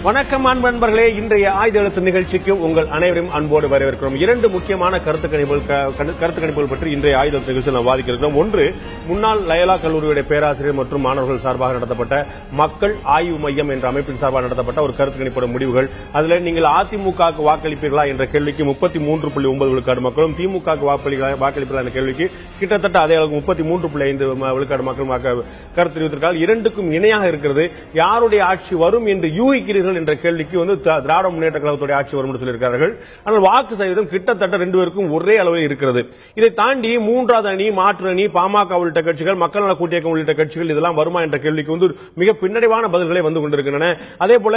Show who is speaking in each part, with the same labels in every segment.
Speaker 1: வணக்கம் நண்பர்களே, இன்றைய ஆய்த எழுத்து நிகழ்ச்சிக்கு உங்கள் அனைவரும் அன்போடு வரவேற்கிறோம். இரண்டு முக்கியமான கருத்து கணிப்புகள் பற்றி இன்றைய ஆய்த எழுத்து நிகழ்ச்சியில் நாம் வாதிக்கிறோம். ஒன்று, முன்னாள் லயோலா கல்லூரியுடைய பேராசிரியர் மற்றும் மாணவர்கள் சார்பாக நடத்தப்பட்ட மக்கள் ஆய்வு மையம் என்ற அமைப்பின் சார்பாக நடத்தப்பட்ட ஒரு கருத்து கணிப்போட முடிவுகள். அதில் நீங்கள் அதிமுகவுக்கு வாக்களிப்பீர்களா என்ற கேள்விக்கு 33.9 விழுக்காடு மக்களும், திமுகவுக்கு வாக்களிப்பீர்களா என்ற கேள்விக்கு கிட்டத்தட்ட அதே அளவுக்கு 33.5 விழுக்காடு மக்கள் கருத்து தெரிவித்திருக்கிறார்கள். இரண்டுக்கும் இணையாக இருக்கிறது. யாருடைய ஆட்சி வரும் என்று யூகிக்கிறீர்கள் என்ற கேள்விக்கு திராவிட முன்னேற்ற கழகத்துடைய ஆட்சி வரும் என்று சொல்லியிருக்கிறார்கள். ஆனால் வாக்கு சதவீதம் கிட்டத்தட்ட ரெண்டு பேருக்கும் ஒரே அளவில் இருக்கிறது. இதை தாண்டி மூன்றாவது அணி, மாற்று அணி, பாமக உள்ளிட்ட கட்சிகள், மக்கள் நல கூட்டியக்கம் உள்ளிட்ட கட்சிகள் இதெல்லாம் வருமா என்ற கேள்விக்கு மிக பின்னடைவான பதில்களை வந்து கொண்டிருக்கின்றன. அதே போல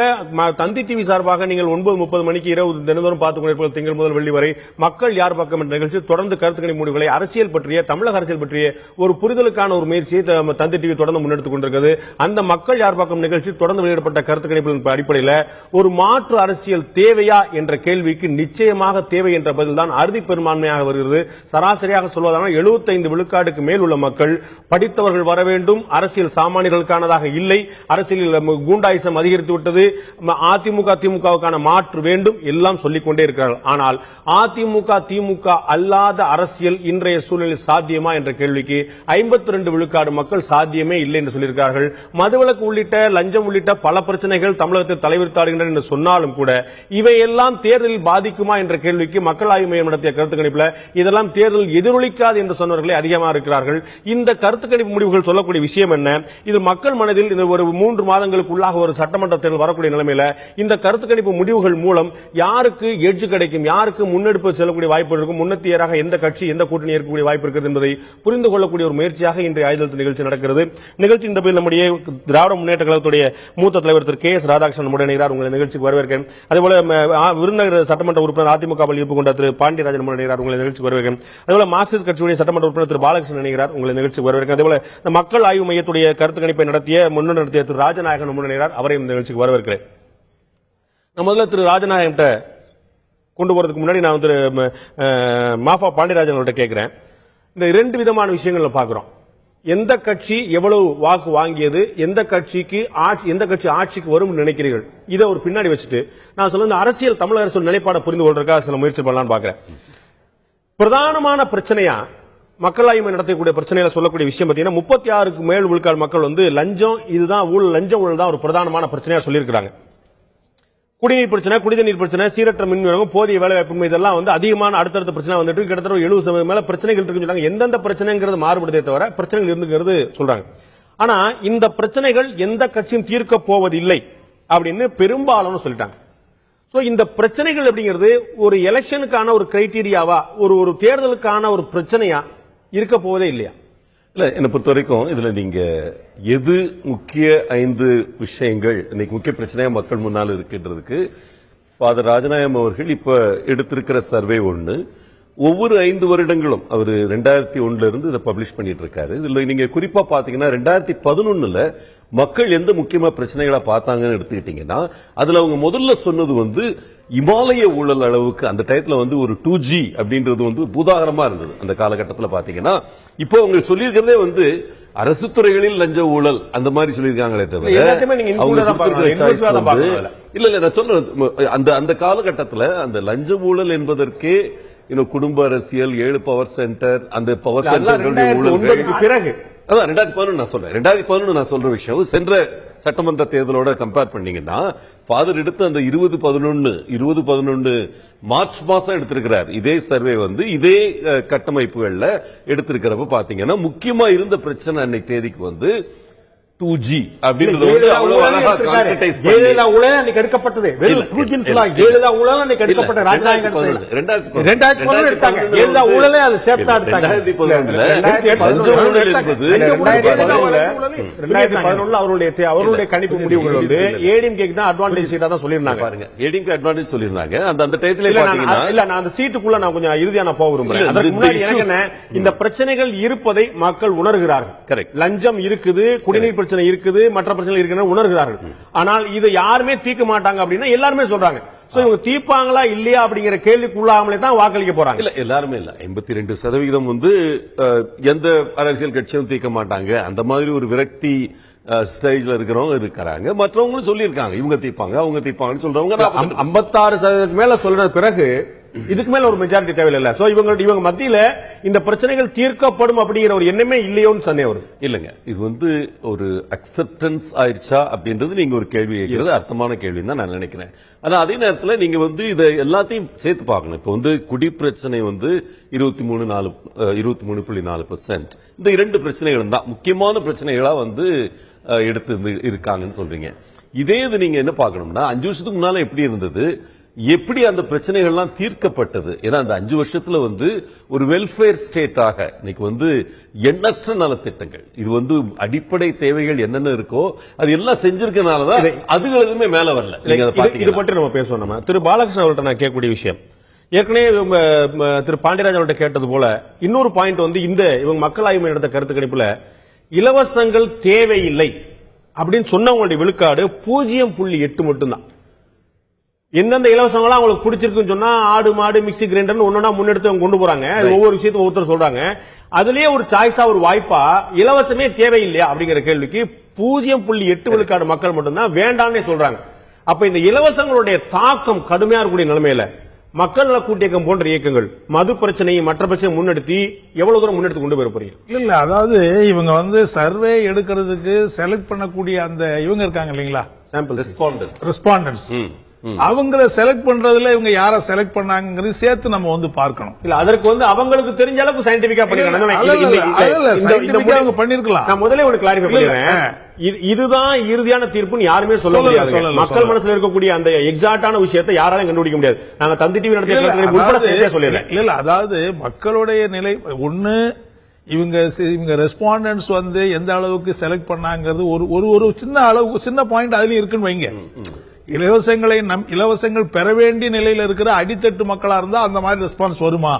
Speaker 1: தந்தி டிவி சார்பாக நீங்கள் 9:30 மணிக்கு இரவு தினந்தோறும் பார்த்துக் கொண்டிருப்பது திங்கள் முதல் வெள்ளி வரை மக்கள் யார் பக்கம் என்ற நிகழ்ச்சி தொடர்ந்து கருத்து கணிப்பு முடிவுகளை அரசியல் பற்றிய, தமிழக அரசியல் பற்றிய ஒரு புரிதலுக்கான ஒரு முயற்சியை தந்தி டிவி தொடர்ந்து முன்னெடுத்துக் கொண்டிருக்கிறது. அந்த மக்கள் யார் பக்கம் நிகழ்ச்சி தொடர்ந்து வெளியிடப்பட்ட கருத்து கணிப்புகளின் அடிப்படையில் ஒரு மாற்று அரசியல் தேவையா என்ற கேள்விக்கு நிச்சயமாக தேவை என்ற பதில்தான் அறுதி பெரும்பான்மையாக வருகிறது. சராசரியாக சொல்வதானால் 75 விழுக்காடுக்கு மேல் உள்ள மக்கள் படித்தவர்கள் வர வேண்டும், அரசியல் சாமானியர்களுக்கானதாக இல்லை, அரசியலில் கூண்டாயிசம் அதிகரித்து விட்டது, அதிமுக திமுகவுக்கான மாற்று வேண்டும், எல்லாம் சொல்லிக் கொண்டே இருக்கிறார்கள். ஆனால் அதிமுக திமுக அல்லாத அரசியல் இன்றைய சூழலில் சாத்தியமா என்ற கேள்விக்கு 52 விழுக்காடு மக்கள் சாத்தியமே இல்லை என்று சொல்லியிருக்கிறார்கள். மதுவிலக்கு உள்ளிட்ட, லஞ்சம் உள்ளிட்ட பல பிரச்சனைகள் தமிழகத்தில் தலைவிரித்தாடுகின்றன என்று சொன்னாலும் கூட இவையெல்லாம் தேர்தலில் பாதிக்குமா என்ற கேள்விக்கு மக்கள் ஆய்வு மையம் நடத்திய கருத்து கணிப்பில் இதெல்லாம் தேர்தல் எதிரொலிக்காது என்று சொன்னவர்களே அதிகமாக இருக்கிறார்கள். இந்த கருத்து கணிப்பு முடிவுகள் சொல்லக்கூடிய விஷயம் என்ன? இது மக்கள் மனதில் இந்த ஒரு 3 மாதங்களுக்குள்ளாக ஒரு சட்டமன்ற தேர்தல் வரக்கூடிய நிலைமையில் இந்த கருத்து கணிப்பு முடிவுகள் மூலம் யாருக்கு எட்ஜ் கிடைக்கும், யாருக்கு முன்னெடுப்பு செல்லக்கூடிய வாய்ப்பு இருக்கும், முன்னத்தியராக எந்த கட்சி, எந்த கூட்டணி இருக்கக்கூடிய வாய்ப்பு இருக்கிறது என்பதை புரிந்து கொள்ளக்கூடிய ஒரு முயற்சியாக இன்றைய ஆய்வு நிகழ்ச்சி நடக்கிறது. நிகழ்ச்சி இந்த நம்முடைய திராவிட முன்னேற்ற கழகத்துடைய மூத்த தலைவர் திரு கே எஸ் ராதாகிருஷ்ணன் முறையினார். உங்களை நிகழ்ச்சிக்கு வரவேற்கிறேன். அதேபோல விருதுநகர் சட்டமன்ற உறுப்பினர் அதிமுக இருப்பு கொண்ட திரு பாண்டியராஜன் முறையினார். உங்களை நிகழ்ச்சிக்கு வரவேற்கிறேன். அதேபோல மார்க்சிஸ்ட் கட்சியுடைய சட்டமன்ற உறுப்பினர் திரு பாலகிருஷ்ணன் இணைகிறார். உங்களை நிகழ்ச்சிக்கு வரவேற்கிறேன். அதேபோல மக்கள் ஆய்வு மையத்துடைய கருத்து கணிப்பை நடத்திய திரு ராஜநாயகன் முறையினார். அவரையும் இந்த நிகழ்ச்சிக்கு வரவேற்கிறேன். முதல்ல திரு ராஜநாயகன் கொண்டு போறதுக்கு முன்னாடி நான் திரு மாஃபா பாண்டியராஜன் அவர்கிட்ட கேட்கிறேன். இந்த 2 விதமான விஷயங்கள் பார்க்கிறோம். எந்த கட்சி எவ்வளவு வாக்கு வாங்கியது, எந்த கட்சி ஆட்சிக்கு வரும் நினைக்கிறீர்கள், இதை ஒரு பின்னாடி வச்சுட்டு நான் சொல்ல அரசியல் தமிழக அரசு நிலைப்பாட புரிந்து கொள்றதுக்காக சில முயற்சி பண்ணலாம்னு பாக்குறேன். பிரதானமான பிரச்சனையா மக்கள் ஆய்வு நடத்தக்கூடிய பிரச்சனையில சொல்லக்கூடிய விஷயம் பார்த்தீங்கன்னா 36க்கு மேல் விழுக்காடு மக்கள் லஞ்சம், இதுதான் ஊழல், லஞ்ச ஊழல் தான் ஒரு பிரதானமான பிரச்சனையா சொல்லியிருக்கிறாங்க. குடிநீர் பிரச்சனை, குடிநீர் பிரச்சனை, சீரற்ற மின் விநியோகம், போதிய வேலைவாய்ப்பு, இதெல்லாம் அதிகமான அடுத்தடுத்த பிரச்சனை வந்துட்டு கிட்டத்தட்ட 70% மேல பிரச்சனைகள் இருக்குன்னு எந்தெந்த பிரச்சனைங்கிறது மாறுபடுதே தவிர பிரச்சனைகள் இருந்துங்கிறது சொல்றாங்க. ஆனா இந்த பிரச்சனைகள் எந்த கட்சியும் தீர்க்க போவதில்லை அப்படின்னு பெரும்பாலும் சொல்லிட்டாங்க. இந்த பிரச்சனைகள் அப்படிங்கிறது ஒரு எலெக்ஷனுக்கான ஒரு கிரைட்டீரியாவா, ஒரு தேர்தலுக்கான ஒரு பிரச்சனையா இருக்க போவதே இல்லையா?
Speaker 2: இல்ல, என்னை பொறுத்த வரைக்கும் இதுல நீங்க எது முக்கிய 5 விஷயங்கள் இன்னைக்கு முக்கிய பிரச்சனையா மக்கள் முன்னால் இருக்கின்றதுக்கு ஃபாதர் ராஜநாயகம் அவர்கள் இப்ப எடுத்திருக்கிற சர்வே ஒண்ணு. ஒவ்வொரு 5 வருடங்களும் அவர் 2001 இருந்து இதை பப்ளிஷ் பண்ணிட்டு இருக்காரு. இதுல நீங்க குறிப்பா பாத்தீங்கன்னா 2011 மக்கள் எந்த முக்கியமா பிரச்சனைகளை பார்த்தாங்கன்னு எடுத்துக்கிட்டீங்கன்னா அதுல அவங்க முதல்ல சொன்னது இமாலய ஊழல் அளவுக்கு அந்த டயத்துல ஒரு 2G அப்படின்றது பூதாகரமா இருந்தது அந்த காலகட்டத்தில் பாத்தீங்கன்னா. இப்போ அவங்க சொல்லியிருக்கிறதே அரசு துறைகளில் லஞ்ச ஊழல் அந்த மாதிரி சொல்லியிருக்காங்களே தவிர இல்ல நான் சொல்றேன் அந்த காலகட்டத்தில் அந்த லஞ்ச ஊழல் என்பதற்கே குடும்ப அரசியல், 7 பவர் சென்டர், அந்த பவர் சென்டர்
Speaker 1: பிறகு
Speaker 2: 2011 நான் சொல்ற விஷயம் சென்ற சட்டமன்ற தேர்தலோட கம்பேர் பண்ணீங்கன்னா ஃபாதர் எடுத்து அந்த 2011 மார்ச் மாசம் எடுத்திருக்கிறார். இதே சர்வே இதே கட்டமைப்புகள்ல எடுத்திருக்கிறப்ப பாத்தீங்கன்னா முக்கியமா இருந்த பிரச்சனை அன்னைக்கு தேதிக்கு 2G அப்படின்றது
Speaker 1: எடுக்கப்பட்டது. அவருடைய கணிப்பு முடிவுகள் ஏடிஎம்கே தான் அட்வான்டேஜ் சீட்டா தான் சொல்லியிருந்தாங்க.
Speaker 2: ஏடிஎம்கே அட்வான்டேஜ் சொல்லியிருந்தாங்க. அந்த டயத்துல
Speaker 1: அந்த சீட்டுக்குள்ள நான் கொஞ்சம் இறுதியா நான் போக விரும்புறேன். அதற்கு முன்னாடி எனக்கு இந்த பிரச்சனைகள் இருப்பதை மக்கள் உணர்கிறார்கள்.
Speaker 2: கரெக்ட்.
Speaker 1: லஞ்சம் இருக்குது, குடிநீர் பிரச்சனை இருக்குது, மற்ற பிரச்சனை இருக்குன்னு உணர்கிறார்கள். ஆனால் இதை யாருமே தீர்க்க மாட்டாங்க அப்படின்னா எல்லாருமே சொல்றாங்க. இவங்க தீர்ப்பாங்களா இல்லையா அப்படிங்கிற கேள்விக்குள்ளாமலே தான் வாக்களிக்க போறாங்க.
Speaker 2: இல்ல, எல்லாருமே இல்ல. 82% எந்த அரசியல் கட்சியும் தீர்க்க மாட்டாங்க அந்த மாதிரி ஒரு விரக்தி ஸ்டேஜ்ல இருக்கிறவங்க இருக்கிறாங்க, மற்றவங்களும் சொல்லியிருக்காங்க இவங்க தீர்ப்பாங்க அவங்க தீர்ப்பாங்கன்னு சொல்றவங்க
Speaker 1: 56% மேல சொல்ற பிறகு இதுக்கு மேல ஒரு மெஜாரிட்டி தேவையில்லை. சோ இவங்க மத்தியில இந்த பிரச்சனைகள் தீர்க்கப்படும் அப்படிங்கிற ஒரு எண்ணமே இல்லையோன்னு சந்தேகம் வருது.
Speaker 2: இல்லங்க, இது ஒரு அக்செப்டன்ஸ் ஆயிடுச்சா அப்படின்றது நீங்க ஒரு கேள்வி கேட்கிறது அர்த்தமான கேள்வி தான் நான் நினைக்கிறேன். ஆனா அதே நேரத்தில் நீங்க இதை எல்லாத்தையும் சேர்த்து பார்க்கணும். இப்ப குடி பிரச்சனை 23.4%. இந்த 2 பிரச்சனைகள் தான் முக்கியமான பிரச்சனைகளா எடுத்து இருக்காங்கன்னு சொல்றீங்க. இதே இது நீங்க என்ன பார்க்கணும்னா 5 வருஷத்துக்கு முன்னால எப்படி இருந்தது, எப்படி அந்த பிரச்சனைகள்லாம் தீர்க்கப்பட்டது. ஏன்னா அந்த 5 வருஷத்துல ஒரு வெல்ஃபேர் ஸ்டேட்டாக இன்னைக்கு எண்ணற்ற நலத்திட்டங்கள், இது அடிப்படை தேவைகள் என்னென்ன இருக்கோ அது எல்லாம் செஞ்சிருக்கனாலதான் அதுகள் எதுவுமே மேல வரல.
Speaker 1: இது பற்றி நம்ம பேசுவோம். நம்ம திரு பாலகிருஷ்ணன் அவர்கிட்ட நான் கேட்கக்கூடிய விஷயம், ஏற்கனவே திரு பாண்டியராஜன் அவர்கிட்ட கேட்டது போல இன்னொரு பாயிண்ட் இவங்க மக்கள் ஆய்வு நடத்த கருத்து கணிப்புல இலவசங்கள் தேவையில்லை அப்படின்னு சொன்னவங்களுடைய விழுக்காடு 0.8 மட்டும்தான். எந்தெந்த இலவசங்களா அவங்களுக்கு பிடிச்சிருக்குன்னு சொன்னா ஆடு மாடு மிக்சி கிரைண்டர் ஒன்னொன்னா முன்னெடுத்து அவங்க கொண்டு போறாங்க. ஒவ்வொரு விஷயத்தையும் ஒருத்தர் சொல்றாங்க. அதுலயே ஒரு சாய்ஸா ஒரு வாய்ப்பா இலவசமே தேவையில்லையா அப்படிங்கிற கேள்விக்கு 0.8 விழுக்காடு மக்கள் மட்டும்தான் வேண்டாம்னே சொல்றாங்க. அப்ப இந்த இலவசங்களுடைய தாக்கம் கடுமையா இருக்கக்கூடிய நிலைமையில மக்கள் நல கூட்டியக்கம் போன்ற இயக்கங்கள் மது பிரச்சனையை மற்ற பிரச்சனை முன்னெடுத்து எவ்வளவு தூரம் முன்னெடுத்து கொண்டு போய் போறீங்க?
Speaker 3: இல்ல அதாவது இவங்க சர்வே எடுக்கிறதுக்கு செலக்ட் பண்ணக்கூடிய அந்த இவங்க இருக்காங்க இல்லீங்களா,
Speaker 1: சாம்பிள்
Speaker 3: ரெஸ்பாண்டன்ஸ், அவங்கள செலக்ட் பண்றதுல இவங்க யார செலக்ட் பண்ணாங்கிறது சேர்த்து நம்ம பார்க்கணும்.
Speaker 1: இல்ல அதற்கு அவங்களுக்கு தெரிஞ்ச அளவுக்கு சயின்டிபிக்கா
Speaker 3: பண்ணிருக்கலாம்.
Speaker 1: நான் முதல்ல ஒரு கிளாரிஃபை பண்ணிடுறேன். இதுதான் இறுதியான தீர்ப்புன்னு யாருமே சொல்ல முடியாது. மக்கள் மனசுல இருக்கக்கூடிய அந்த எக்ஸாக்டான விஷயத்தை யாராலும் கண்டுபிடிக்க முடியாது. நாங்க தந்தி டிவி நடத்திய சொல்லிடுறேன்.
Speaker 3: இல்ல அதாவது மக்களுடைய நிலை ஒண்ணு, இவங்க ரெஸ்பாண்டன்ஸ் எந்த அளவுக்கு செலக்ட் பண்ணாங்கிறது ஒரு சின்ன அளவுக்கு சின்ன பாயிண்ட் அதுலயும் இருக்குன்னு வைங்க. இலவசங்கள் பெற வேண்டிய நிலையில இருக்கிற அடித்தட்டு மக்களா இருந்தா அந்த மாதிரி ரெஸ்பான்ஸ் வருமா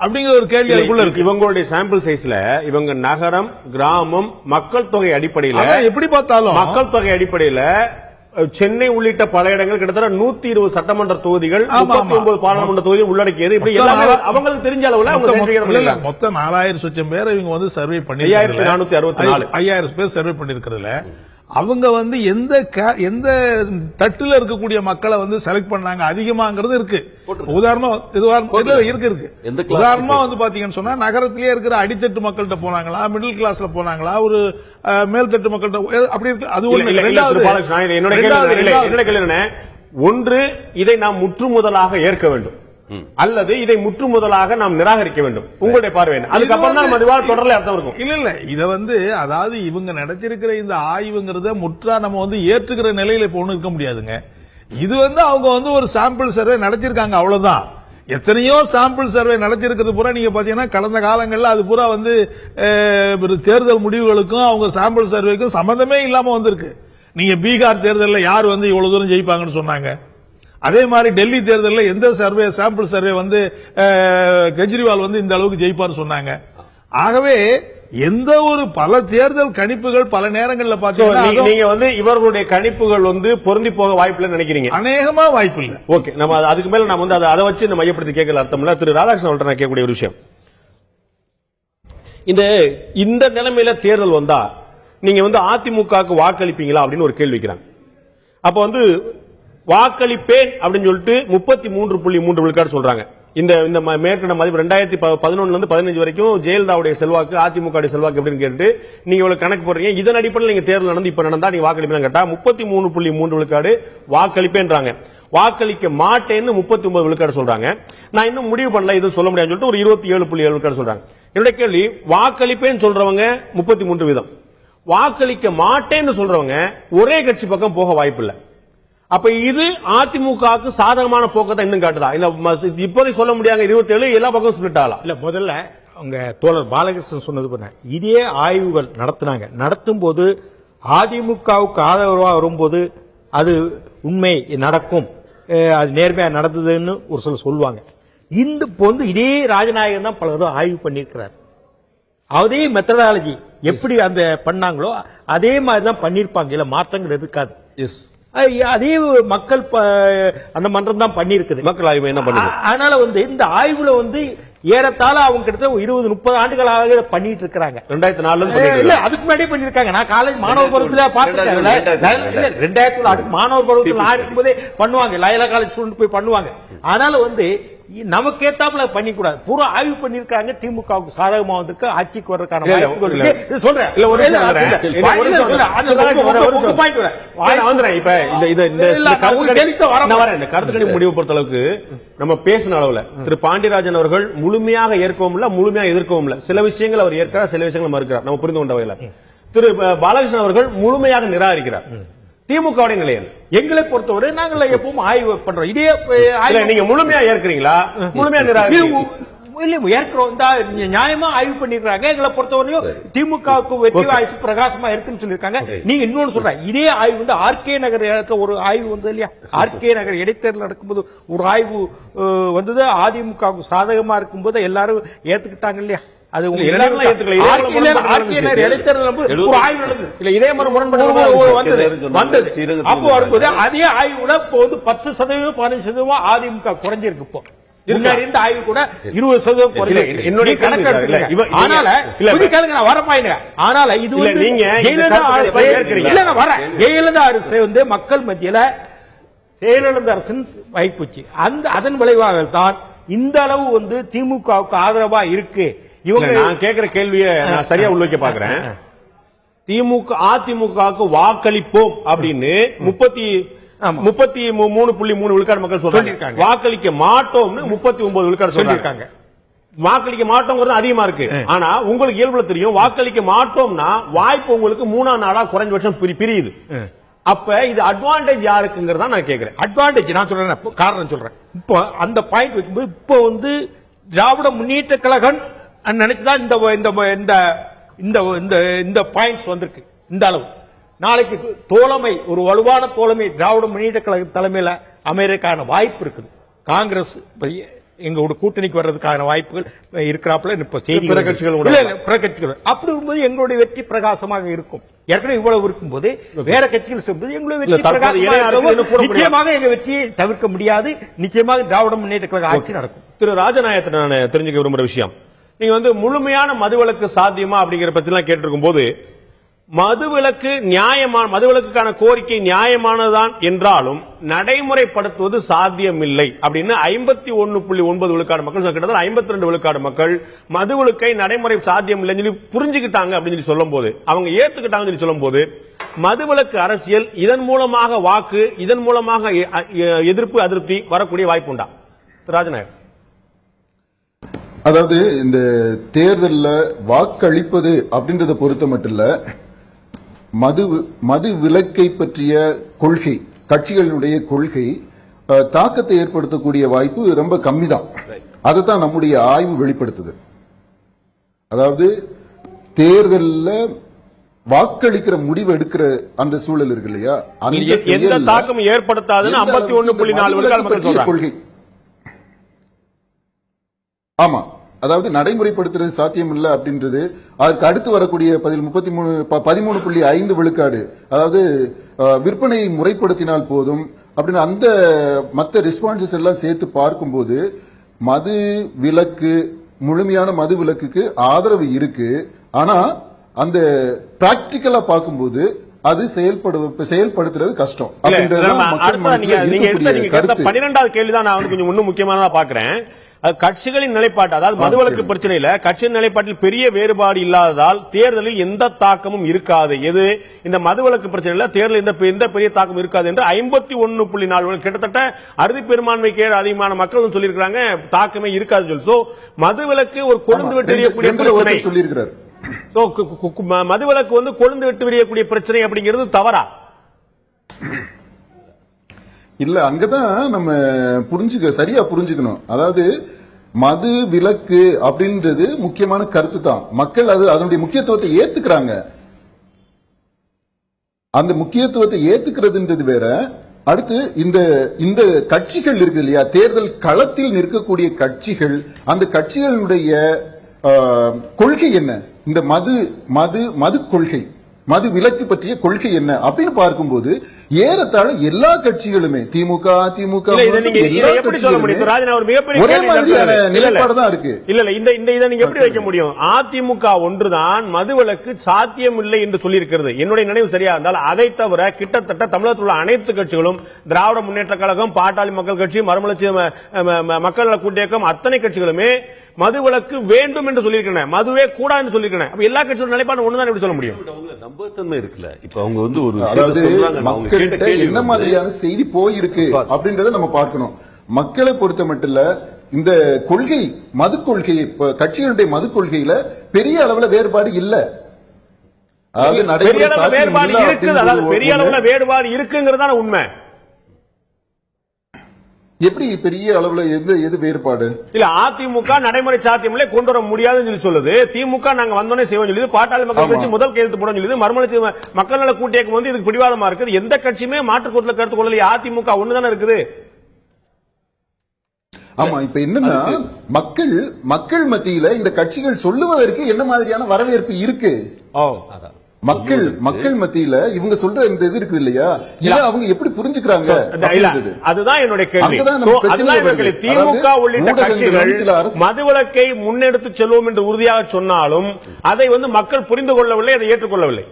Speaker 3: அப்படிங்கிற ஒரு கேள்வி அதுக்குள்ள இருக்கு.
Speaker 1: இவங்களுடைய சாம்பிள் சைஸ்ல இவங்க நகரம் கிராமம் மக்கள் தொகை அடிப்படையில்
Speaker 3: எப்படி பார்த்தாலும்
Speaker 1: மக்கள் தொகை அடிப்படையில் சென்னை உள்ளிட்ட பல இடங்கள் கிட்டத்தட்ட 120 சட்டமன்ற தொகுதிகள் 39 பாராளுமன்ற தொகுதிகள் உள்ளடக்கியது. இப்படி அவங்களுக்கு தெரிஞ்ச அளவுல
Speaker 3: மொத்தம் 4000 சொச்சம் பேர் இவங்க சர்வே பண்ணி
Speaker 1: 5464
Speaker 3: பேர் சர்வே பண்ணிருக்கிறதுல அவங்க எந்த தட்டுல இருக்கக்கூடிய மக்களை செலக்ட் பண்ணாங்க அதிகமாங்கிறது இருக்கு. உதாரணமா பாத்தீங்கன்னு சொன்னா நகரத்திலேயே இருக்கிற அடித்தட்டு மக்கள்கிட்ட போனாங்களா, மிடில் கிளாஸ்ல போனாங்களா, ஒரு மேல்தட்டு மக்கள்கிட்ட அப்படி இருக்கு. அது
Speaker 1: ஒன்று, இதை நாம் முற்று முதலாக ஏற்க வேண்டும் அல்லது இதை முற்று முதலாக நாம் நிராகரிக்க வேண்டும். உங்களுடைய பார்வை அதுக்கப்புறம் தான் நம்ம தொடர்ல அர்த்தம் இருக்கும்.
Speaker 3: இல்ல இத அதாவது இவங்க நடத்திருக்கிற இந்த ஆய்வுங்கிறத முற்றா நம்ம ஏற்றுக்கிற நிலையில இப்ப ஒண்ணு இருக்க முடியாதுங்க. இது அவங்க ஒரு சாம்பிள் சர்வே நடத்திருக்காங்க, அவ்வளவுதான். எத்தனையோ சாம்பிள் சர்வே நடத்திருக்கிறது பூரா நீங்க பாத்தீங்கன்னா கடந்த காலங்கள்ல அது பூரா தேர்தல் முடிவுகளுக்கும் அவங்க சாம்பிள் சர்வேக்கும் சம்பந்தமே இல்லாம வந்திருக்கு. நீங்க பீகார் தேர்தலில் யார் இவ்வளவு தூரம் ஜெயிப்பாங்கன்னு சொன்னாங்க. அதே மாதிரி டெல்லி தேர்தலில் எந்த சர்வே சாம்பிள் சர்வே கெஜ்ரிவால் இந்த அளவுக்கு ஜெயிப்பார் சொன்னாங்க. ஆகவே எந்த ஒரு பல தேர்தல் கணிப்புகள் பல நேரங்களில் பாத்தீங்கன்னா
Speaker 1: நீங்க இவர்களுடைய கணிப்புகள் பொருந்தி போக வாய்ப்பு இல்லை நினைக்கிறீங்க?
Speaker 3: அநேகமா வாய்ப்பு இல்லை.
Speaker 1: ஓகே, நம்ம அதுக்கு மேல நம்ம அதை வச்சு நம்ம மையப்படுத்தி கேட்கல அர்த்தம் இல்ல. திரு ராதாகிருஷ்ணன் நான் கேட்கக்கூடிய ஒரு விஷயம், இந்த நிலைமையில தேர்தல் வந்தா நீங்க அதிமுகவுக்கு வாக்களிப்பீங்களா அப்படின்னு ஒரு கேள்வி வைக்கிறாங்க. அப்ப வாக்களிப்பேன் அப்படின்னு சொல்லிட்டு 33.3 விழுக்காடு சொல்றாங்க. இந்த மேற்கண்ட மதிப்பு 2011 15 வரைக்கும் ஜெயலலிதாவுடைய செல்வாக்கு அதிமுக செல்வாக்கு எப்படின்னு கேட்டு நீங்க இவ்வளவு கணக்கு போடுறீங்க. இதன் அடிப்படையில் நீங்க தேர்தல் நடந்து இப்ப நடந்தா நீங்க வாக்களிப்பீங்க கேட்டா 33.3 விழுக்காடு வாக்களிப்பேன்றாங்க. வாக்களிக்க மாட்டேன்னு 39 விழுக்காடு சொல்றாங்க. நான் இன்னும் முடிவு பண்ணல, இது சொல்ல முடியாதுன்னு சொல்லிட்டு ஒரு 27.7 விழுக்காடு சொல்றாங்க. என்னுடைய கேள்வி, வாக்களிப்பேன்னு சொல்றவங்க 33%, வாக்களிக்க மாட்டேன்னு சொல்றவங்க ஒரே கட்சி பக்கம் போக வாய்ப்பு இல்லை. அப்ப இது அதிமுகவுக்கு சாதகமான போக்கத்தை இன்னும் காட்டுதா? இப்போதைக்கு சொல்ல முடியாங்க 27 எல்லா பக்கம் ஸ்பிளிட் ஆகலாம்.
Speaker 4: இல்ல முதல்ல உங்க தோழர் பாலகிருஷ்ணன் சொன்னது போல இதே ஆய்வுகள் நடத்தும் போது அதிமுகவுக்கு ஆதரவா வரும்போது அது உண்மை நடக்கும், அது நேர்மையா நடந்ததுன்னு ஒரு சில சொல்லுவாங்க. இந்த இதே ராஜநாயகன் தான் பல ஆய்வு பண்ணிருக்கிறார். அதே மெத்தடாலஜி எப்படி அந்த பண்ணாங்களோ அதே மாதிரிதான் பண்ணிருப்பாங்க, இல்ல மாற்றங்கள் இருக்காது. அதே மக்கள் அந்த மன்றம் தான் பண்ணிருக்குது,
Speaker 1: மக்கள் ஆய்வு என்ன பண்ணுது.
Speaker 4: அதனால இந்த ஆய்வுல ஏறத்தாழ அவங்க கிட்ட 20-30 ஆண்டுகளாக இதை பண்ணிட்டு இருக்காங்க.
Speaker 1: 2004
Speaker 4: இல்ல அதுக்கு முன்னாடி பண்ணிருக்காங்க. நான் காலேஜ் மாணவர் பருவத்துல பாத்துருக்கேன். 2000 அதுக்கு மாணவர் பருவத்தில் நான் இருக்கும்போதே பண்ணுவாங்க. லயலா காலேஜ் ஸ்டூடெண்ட் போய் பண்ணுவாங்க. அதனால நமக்கு ஏத்தாப்புல பண்ணி கூடாது. பூரா ஆய்வு பண்ணிருக்காங்க. திமுகவுக்கு சாதகமா வந்திருக்கு, ஆட்சிக்கு வர்றதுக்கான வாய்ப்புகள் இருக்கு. சொல்றேன்.
Speaker 1: இல்ல ஒரு கருத்து கணிப்பு முடிவு பொறுத்த அளவுக்கு நம்ம பேசின அளவுல திரு பாண்டியராஜன் அவர்கள் முழுமையாக ஏற்கவும் இல்ல, முழுமையாக எதிர்க்கவும் இல்ல. சில விஷயங்கள் அவர் ஏற்கிறார், சில விஷயங்கள் மறுக்கிறார். நம்ம புரிந்து கொண்ட வகையில திரு பாலகிருஷ்ணன் அவர்கள் முழுமையாக நிராகரிக்கிறார். திமுக நிலையில்
Speaker 4: எங்களை பொறுத்தவரை நாங்கள் எப்பவும் ஆய்வு பண்றோம். இதே
Speaker 1: நீங்க முழுமையா ஏற்கிறீங்களா, முழுமையா நிராகரிக்கிறீங்களா?
Speaker 4: ஏற்கிறோம். நியாயமா ஆய்வு பண்ணிருக்காங்க. எங்களை பொறுத்தவரையும் திமுகவுக்கு வெற்றி வாய்ப்பு பிரகாசமா இருக்குன்னு சொல்லியிருக்காங்க. நீங்க இன்னொன்னு சொல்றீங்க. இதே ஆய்வு ஆர்கே நகர் ஒரு ஆய்வு வந்தது இல்லையா? ஆர்கே நகர் இடைத்தேர்தல் நடக்கும்போது ஒரு ஆய்வு வந்தது. அதிமுகவுக்கு சாதகமா இருக்கும்போது எல்லாரும் ஏத்துக்கிட்டாங்க இல்லையா? அது அதே ஆய்வுல 10% 15% அதிமுக குறைஞ்சிருக்கு. இப்போ இந்த ஆய்வு கூட 20% என்னுடைய கணக்கு. ஆனால இது ஜெயலலிதா அரசு மக்கள் மத்தியில ஜெயலலிதா அரசின் வாய்ப்புச்சு. அதன் விளைவாக தான் இந்த அளவு திமுகவுக்கு ஆதரவா இருக்கு.
Speaker 1: நான் கேட்கிற கேள்வியை நான் சரியா உள்வைக்க பாக்குறேன். அதிமுகவுக்கு வாக்களிப்போம் அப்படின்னு 33.3 விழுக்காடு மக்கள் சொல்றாங்க. வாக்களிக்க மாட்டோம்னு 39 விழுக்காடு சொல்லிருக்காங்க. வாக்களிக்க மாட்டோம் அதிகமா இருக்கு. ஆனா உங்களுக்கு இயல்புல தெரியும், வாக்களிக்க மாட்டோம்னா வாய்ப்பு உங்களுக்கு 3ஆம் நாளா குறைஞ்சபட்சம் பிரியுது. அப்ப இது அட்வான்டேஜ் யாருக்குங்கிறதா நான் கேட்கிறேன்.
Speaker 4: அட்வான்டேஜ் நான் சொல்றேன், காரணம் சொல்றேன். இப்போ அந்த பாயிண்ட் வைக்கும்போது இப்போ திராவிட முன்னேற்ற கழகம் நினைச்சுதான் இந்த பாயிண்ட்ஸ் வந்திருக்கு. இந்த அளவு நாளைக்கு தோழமை, ஒரு வலுவான தோழமை திராவிட முன்னேற்ற கழக தலைமையில அமையறதுக்கான வாய்ப்பு இருக்குது. காங்கிரஸ் எங்களோட கூட்டணிக்கு வர்றதுக்கான வாய்ப்புகள் இருக்கிறாப்புல இப்ப கட்சிகள் அப்படி இருக்கும்போது எங்களுடைய வெற்றி பிரகாசமாக இருக்கும். ஏற்கனவே இவ்வளவு இருக்கும்போது வேற கட்சிகள் சொல்வது எங்களுடைய வெற்றி நிச்சயமாக எங்க வெற்றியை தவிர்க்க முடியாது. நிச்சயமாக திராவிட முன்னேற்ற கழக ஆட்சி நடக்கும்.
Speaker 1: திரு ராஜநாயகத்தை நான் தெரிஞ்சுக்க விரும்புற விஷயம், நீங்க முழுமையான மதுவிலக்கு சாத்தியமா அப்படிங்கிற பத்தி எல்லாம் கேட்டிருக்கும் போது, மதுவிலக்குக்கான கோரிக்கை நியாயமானதான் என்றாலும் நடைமுறைப்படுத்துவது சாத்தியமில்லை அப்படின்னு 51.9 விழுக்காடு மக்கள், கிட்டத்தட்ட 52 விழுக்காடு மக்கள் மதுவிலக்கை நடைமுறை சாத்தியம் இல்லைன்னு சொல்லி புரிஞ்சுக்கிட்டாங்க அப்படின்னு சொல்லி சொல்லும் போது, அவங்க ஏத்துக்கிட்டாங்கன்னு சொல்லி சொல்லும் போது, மதுவிலக்கு அரசியல் இதன் மூலமாக வாக்கு, இதன் மூலமாக எதிர்ப்பு அதிருப்தி வரக்கூடிய வாய்ப்பு உண்டா ராஜநாயக்?
Speaker 5: அதாவது இந்த தேர்தலில் வாக்களிப்பது அப்படின்றத பொறுத்த மட்டும் இல்ல, மது விலக்கை பற்றிய கொள்கை, கட்சிகளுடைய கொள்கை தாக்கத்தை ஏற்படுத்தக்கூடிய வாய்ப்பு ரொம்ப கம்மி தான். அதுதான் நம்முடைய ஆய்வு வெளிப்படுத்துது. அதாவது தேர்தலில் வாக்களிக்கிற முடிவு எடுக்கிற அந்த சூழல் இருக்கு இல்லையா,
Speaker 1: அந்த தாக்கம் ஏற்படுத்தாதுன்னு 51.4
Speaker 5: கொள்கை. ஆமா, அதாவது நடைமுறைப்படுத்துறது சாத்தியம் இல்லை அப்படின்றது. அதுக்கு அடுத்து வரக்கூடிய 13.5 விழுக்காடு, அதாவது விற்பனையை முறைப்படுத்தினால் போதும் அப்படின்னு அந்த மற்ற ரெஸ்பான்சஸ் எல்லாம் சேர்த்து பார்க்கும்போது மது விலக்கு, முழுமையான மது விலக்குக்கு ஆதரவு இருக்கு. ஆனா அந்த பிராக்டிக்கலா பார்க்கும்போது அது செயல்படுத்துறது கஷ்டம்.
Speaker 1: 12வது கேள்விதான் நான் கொஞ்சம் இன்னும் முக்கியமானதா பாக்குறேன். கட்சிகளின் நிலைப்பாடு, அதாவது மதுவிலக்கு பிரச்சனையில கட்சியின் நிலைப்பாட்டில் பெரிய வேறுபாடு இல்லாததால் தேர்தலில் எந்த தாக்கமும் இருக்காது. எது இந்த மதுவிலக்கு பிரச்சனையில தேர்தலில் எந்த பெரிய தாக்கம் இருக்காது என்று 51.4 கிட்டத்தட்ட அறுதி பெரும்பான்மைக்கு அதிகமான மக்கள் சொல்லியிருக்காங்க, தாக்கமே இருக்காது சொல்லி. மதுவிலக்கு ஒரு கொழுந்து விட்டு எறியக்கூடிய பிரச்சனை
Speaker 5: சொல்லியிருக்கிறார்.
Speaker 1: மதுவிலக்கு கொழுந்து விட்டு எறியக்கூடிய பிரச்சனை அப்படிங்கிறது தவறா?
Speaker 5: இல்ல, அங்கதான் நம்ம சரியா புரிஞ்சுக்கணும். அதாவது மது விலக்கு அப்படின்றது முக்கியமான கருத்து தான். மக்கள் அதனுடைய முக்கியத்துவத்தை ஏத்துக்கிறாங்க. அந்த முக்கியத்துவத்தை ஏத்துக்கிறதுன்றது வேற. அடுத்து இந்த கட்சிகள் இருக்கு இல்லையா, தேர்தல் களத்தில் நிற்கக்கூடிய கட்சிகள், அந்த கட்சிகளுடைய கொள்கை என்ன, இந்த மது கொள்கை, மது விலக்கு பற்றிய கொள்கை என்ன அப்படின்னு பார்க்கும்போது ஏறத்தாழ எல்லா கட்சிகளுமே திமுக அதிமுக
Speaker 1: எப்படி சொல்ல முடியும் ராஜன்? ஒரு மிகப்பெரிய
Speaker 5: ஒரே மாதிரியான நிலைப்பாடு தான் இருக்கு.
Speaker 1: இல்ல இந்த இதை நீங்க எப்படி வைக்க முடியும்? அதிமுக ஒன்றுதான் மதுவிலக்கு சாத்தியம் இல்லை என்று சொல்லியிருக்கிறது. என்னுடைய நினைவு சரியா இருந்தால் அதை தவிர கிட்டத்தட்ட தமிழகத்தில் உள்ள அனைத்து கட்சிகளும், திராவிட முன்னேற்ற கழகம், பாட்டாளி மக்கள் கட்சி, மறுமலர்ச்சி மக்கள் நல கூட்டியக்கம், அத்தனை கட்சிகளுமே மதுவிலக்கு வேண்டும் என்று சொல்லியிருக்கிறேன், மதுவே கூடாது என்று சொல்லியிருக்கிறேன். அப்ப எல்லா கட்சியோட நிலைப்பாடு ஒண்ணுதான் எப்படி சொல்ல முடியும்?
Speaker 2: நம்பகத்தன்மை இருக்குல்ல. இப்ப அவங்க வந்து ஒரு
Speaker 5: அதாவது மக்கள்கிட்ட என்ன மாதிரியான செய்தி போயிருக்கு அப்படின்றத நம்ம பார்க்கணும். மக்களை பொறுத்த மட்டும் இல்ல, இந்த கொள்கை மது கொள்கை கட்சிகளுடைய மது கொள்கையில பெரிய அளவுல வேறுபாடு இல்ல.
Speaker 1: பெரிய அளவுல வேறுபாடு இருக்குது, அதாவது பெரிய அளவுல வேறுபாடு இருக்குங்கிறதான உண்மை.
Speaker 5: எப்படி பெரிய அளவுல எது வேறுபாடு?
Speaker 1: இல்ல அதிமுக நடைமுறை சாத்தியமில்லை, கொண்டு வர முடியாதுன்னு சொல்லுது. திமுக நாங்க வந்தோடனே செய்வோம் சொல்லுது. பாட்டாளி மக்கள் கட்சி முதல் கையெழுத்து போட சொல்லுது. மறுமலர்ச்சி மக்கள் நல கூட்டியக்கம் வந்து இதுக்கு பிடிவாதமா இருக்குது. எந்த கட்சியுமே மாற்றுக்கூட்டத்தில் கருத்து கொள்ளலையே. அதிமுக ஒண்ணுதானே இருக்குது.
Speaker 5: ஆமா, இப்ப என்னன்னா மக்கள் மத்தியில இந்த கட்சிகள் சொல்லுவதற்கு என்ன மாதிரியான வரவேற்பு இருக்கு? மக்கள் மத்தியில இவங்க சொல்ற இந்த இது இருக்குது இல்லையா, அவங்க எப்படி புரிஞ்சுக்கிறாங்க?
Speaker 1: அதுதான் என்னுடைய கேள்வி. திமுக உள்ளிட்ட கட்சிகள் மதுவிலக்கை முன்னெடுத்து செல்வோம் என்று உறுதியாக சொன்னாலும் அதை வந்து மக்கள் புரிந்து கொள்ளவில்லை, அதை ஏற்றுக்கொள்ளவில்லை.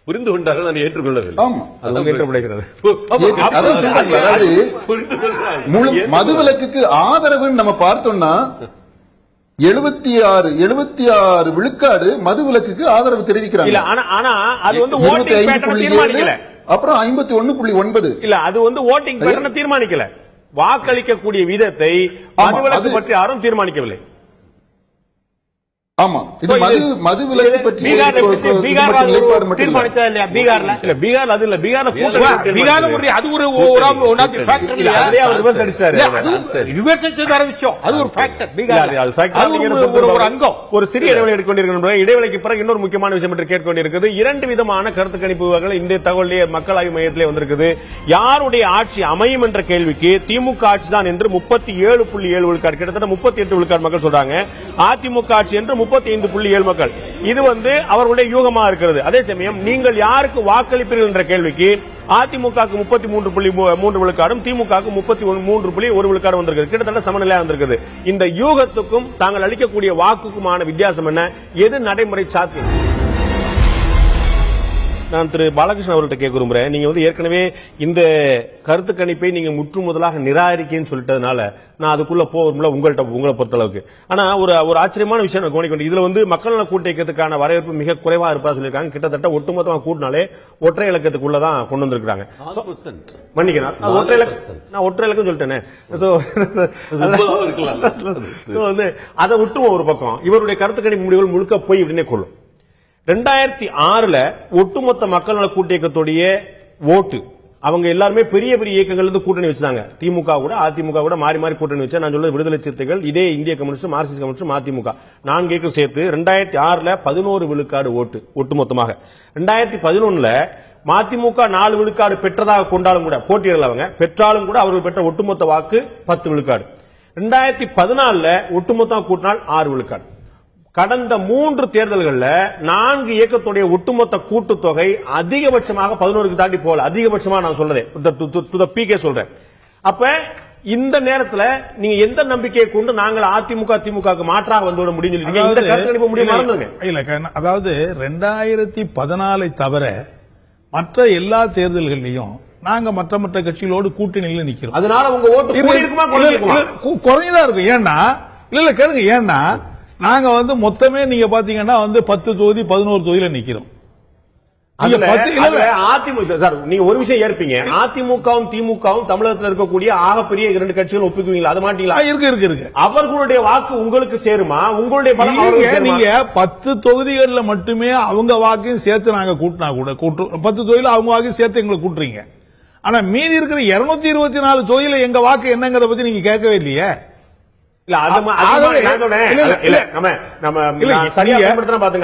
Speaker 2: புரிந்து கொண்டார்கள், நான் ஏற்றுக்கொள்ளவில்லை.
Speaker 5: மதுவிலக்குக்கு ஆதரவு நம்ம பார்த்தோம்னா 76 விழுக்காடு மதுவிலக்குக்கு ஆதரவு தெரிவிக்கிறாங்க. அப்புறம் 51.9
Speaker 1: இல்ல, அது வந்து ஓட்டிங் பேட்டர்ன் தீர்மானிக்கல, வாக்களிக்கக்கூடிய விதத்தை மதுவிலக்கு பற்றி யாரும் தீர்மானிக்கவில்லை.
Speaker 5: ஆமா, இது மதுவிலக்கு பற்றி
Speaker 1: தீர்மானித்தா இல்லையா? பீகார்ல அது இல்ல, பீகார்ல அது ஒரு ஒரு சிறிய இடைவெளி எடுத்துக்கொண்டிருக்கின்ற இடைவெளிக்கு பிறகு இன்னொரு முக்கியமான விஷயம் என்று கேட்டுக்கொண்டிருக்கிறது. 2 விதமான கருத்து கணிப்புகள் இந்த தகவலே மக்கள் ஆய்வு மையத்திலே வந்திருக்குது. யாருடைய ஆட்சி அமையும் என்ற கேள்விக்கு திமுக ஆட்சி தான் என்று 37.7 விழுக்காடு, கிட்டத்தட்ட 38 விழுக்காடு மக்கள் சொல்றாங்க. அதிமுக ஆட்சி என்று 35.7 மக்கள். இது வந்து அவர்களுடைய யூகமாக இருக்கிறது. அதே சமயம் நீங்கள் யாருக்கு வாக்களிப்பீர்கள் என்ற கேள்விக்கு அதிமுக 33.3 விழுக்காடும், திமுக 33.1 விழுக்காடு வந்திருக்கிறது. கிட்டத்தட்ட சமநிலையாக வந்திருக்கிறது. இந்த யூகத்துக்கும் தாங்கள் அளிக்கக்கூடிய வாக்குக்குமான வித்தியாசம் என்ன? எது நடைமுறை சாத்தியம்? நான் திரு பாலகிருஷ்ணன் அவர்கிட்ட கேட்க விரும்புறேன். நீங்க வந்து ஏற்கனவே இந்த கருத்து கணிப்பை நீங்க முற்று முதலாக நிராகரிக்கன்னு சொல்லிட்டதுனால நான் அதுக்குள்ள போகல உங்களை பொறுத்தளவுக்கு. ஆனா ஒரு ஆச்சரியமான விஷயம் கவனிக்கொண்டு, இதுல வந்து மக்கள் நல கூட்டியக்கத்துக்கான வரவேற்பு மிக குறைவா இருப்பா சொல்லியிருக்காங்க. கிட்டத்தட்ட ஒட்டுமொத்தமாக கூட்டினாலே ஒற்றை இலக்கத்துக்குள்ளதான் கொண்டு வந்திருக்காங்க. மன்னிக்கிறேன், நான் ஒற்றை இலக்கம் சொல்லிட்டேனே. அதை விட்டுவோம் ஒரு பக்கம். இவருடைய கருத்து கணிப்பு முடிவுகள் முழுக்க போய் இப்படின்னே கொள்ளும். 2006 ஒட்டுமொத்த மக்கள் நல கூட்டியக்கத்துடைய ஓட்டு அவங்க எல்லாருமே பெரிய பெரிய இயக்கங்கள் இருந்து கூட்டணி வச்சாங்க. திமுக கூட அதிமுக கூட மாறி மாறி கூட்டணி வச்சா. நான் சொல்றது விடுதலை சிறுத்தைகள், இதே இந்திய கம்யூனிஸ்ட், மார்க்சிஸ்ட் கம்யூனிஸ்ட், அதிமுக 4 இயக்கம் சேர்த்து 2006 11 விழுக்காடு ஓட்டு ஒட்டுமொத்தமாக. 2011 மதிமுக 4 விழுக்காடு பெற்றதாக கொண்டாலும் கூட, போட்டியிடல அவங்க பெற்றாலும் கூட அவர்கள் பெற்ற ஒட்டுமொத்த வாக்கு 10 விழுக்காடு. 2014 ஒட்டுமொத்தமாக கூட்டினால் 6 விழுக்காடு. கடந்த 3 தேர்தல்கள்ல 4 இயக்கத்துடைய ஒட்டுமொத்த கூட்டுத்தொகை அதிகபட்சமாக 11க்கு தாண்டி போல. அதிகபட்சமா நான் சொல்றேன், பீக்கே சொல்றேன். அப்ப இந்த நேரத்தில் நீங்க எந்த நம்பிக்கையை கொண்டு நாங்கள் அதிமுக திமுக மாற்றாக வந்துவிட முடியும்?
Speaker 3: அதாவது 2014 தவிர மற்ற எல்லா தேர்தல்களையும் நாங்க மற்ற கட்சிகளோடு கூட்டணியில் நிக்கிறோம்.
Speaker 1: அதனால உங்க ஓட்டு
Speaker 3: குறையதான் இருக்கும். ஏன்னா இல்ல கேளுங்க, ஏன்னா நாங்க வந்து மொத்தமே நீங்க பாத்தீங்கன்னா வந்து 10 தொகுதி 11 தொகுதியில நிக்கிறோம்.
Speaker 1: அதிமுக சார், நீங்க ஒரு விஷயம் ஏற்பீங்க, அதிமுகவும் திமுகவும் தமிழகத்தில் இருக்கக்கூடிய ஆகப்பெரிய 2 கட்சிகள் ஒப்புக்குவீங்களா? அது மாட்டீங்களா?
Speaker 3: இருக்கு.
Speaker 1: அவர்களுடைய வாக்கு உங்களுக்கு சேருமா? உங்களுடைய
Speaker 3: நீங்க 10 தொகுதிகளில் மட்டுமே அவங்க வாக்கையும் சேர்த்து நாங்க கூட்டினா கூட 10 தொகுதியில் அவங்க வாக்கையும் சேர்த்து எங்களை கூட்டுறீங்க. ஆனா மீதி இருக்கிற 224 தொகுதியில எங்க வாக்கு என்னங்கிறத பத்தி நீங்க கேட்கவே இல்லையே.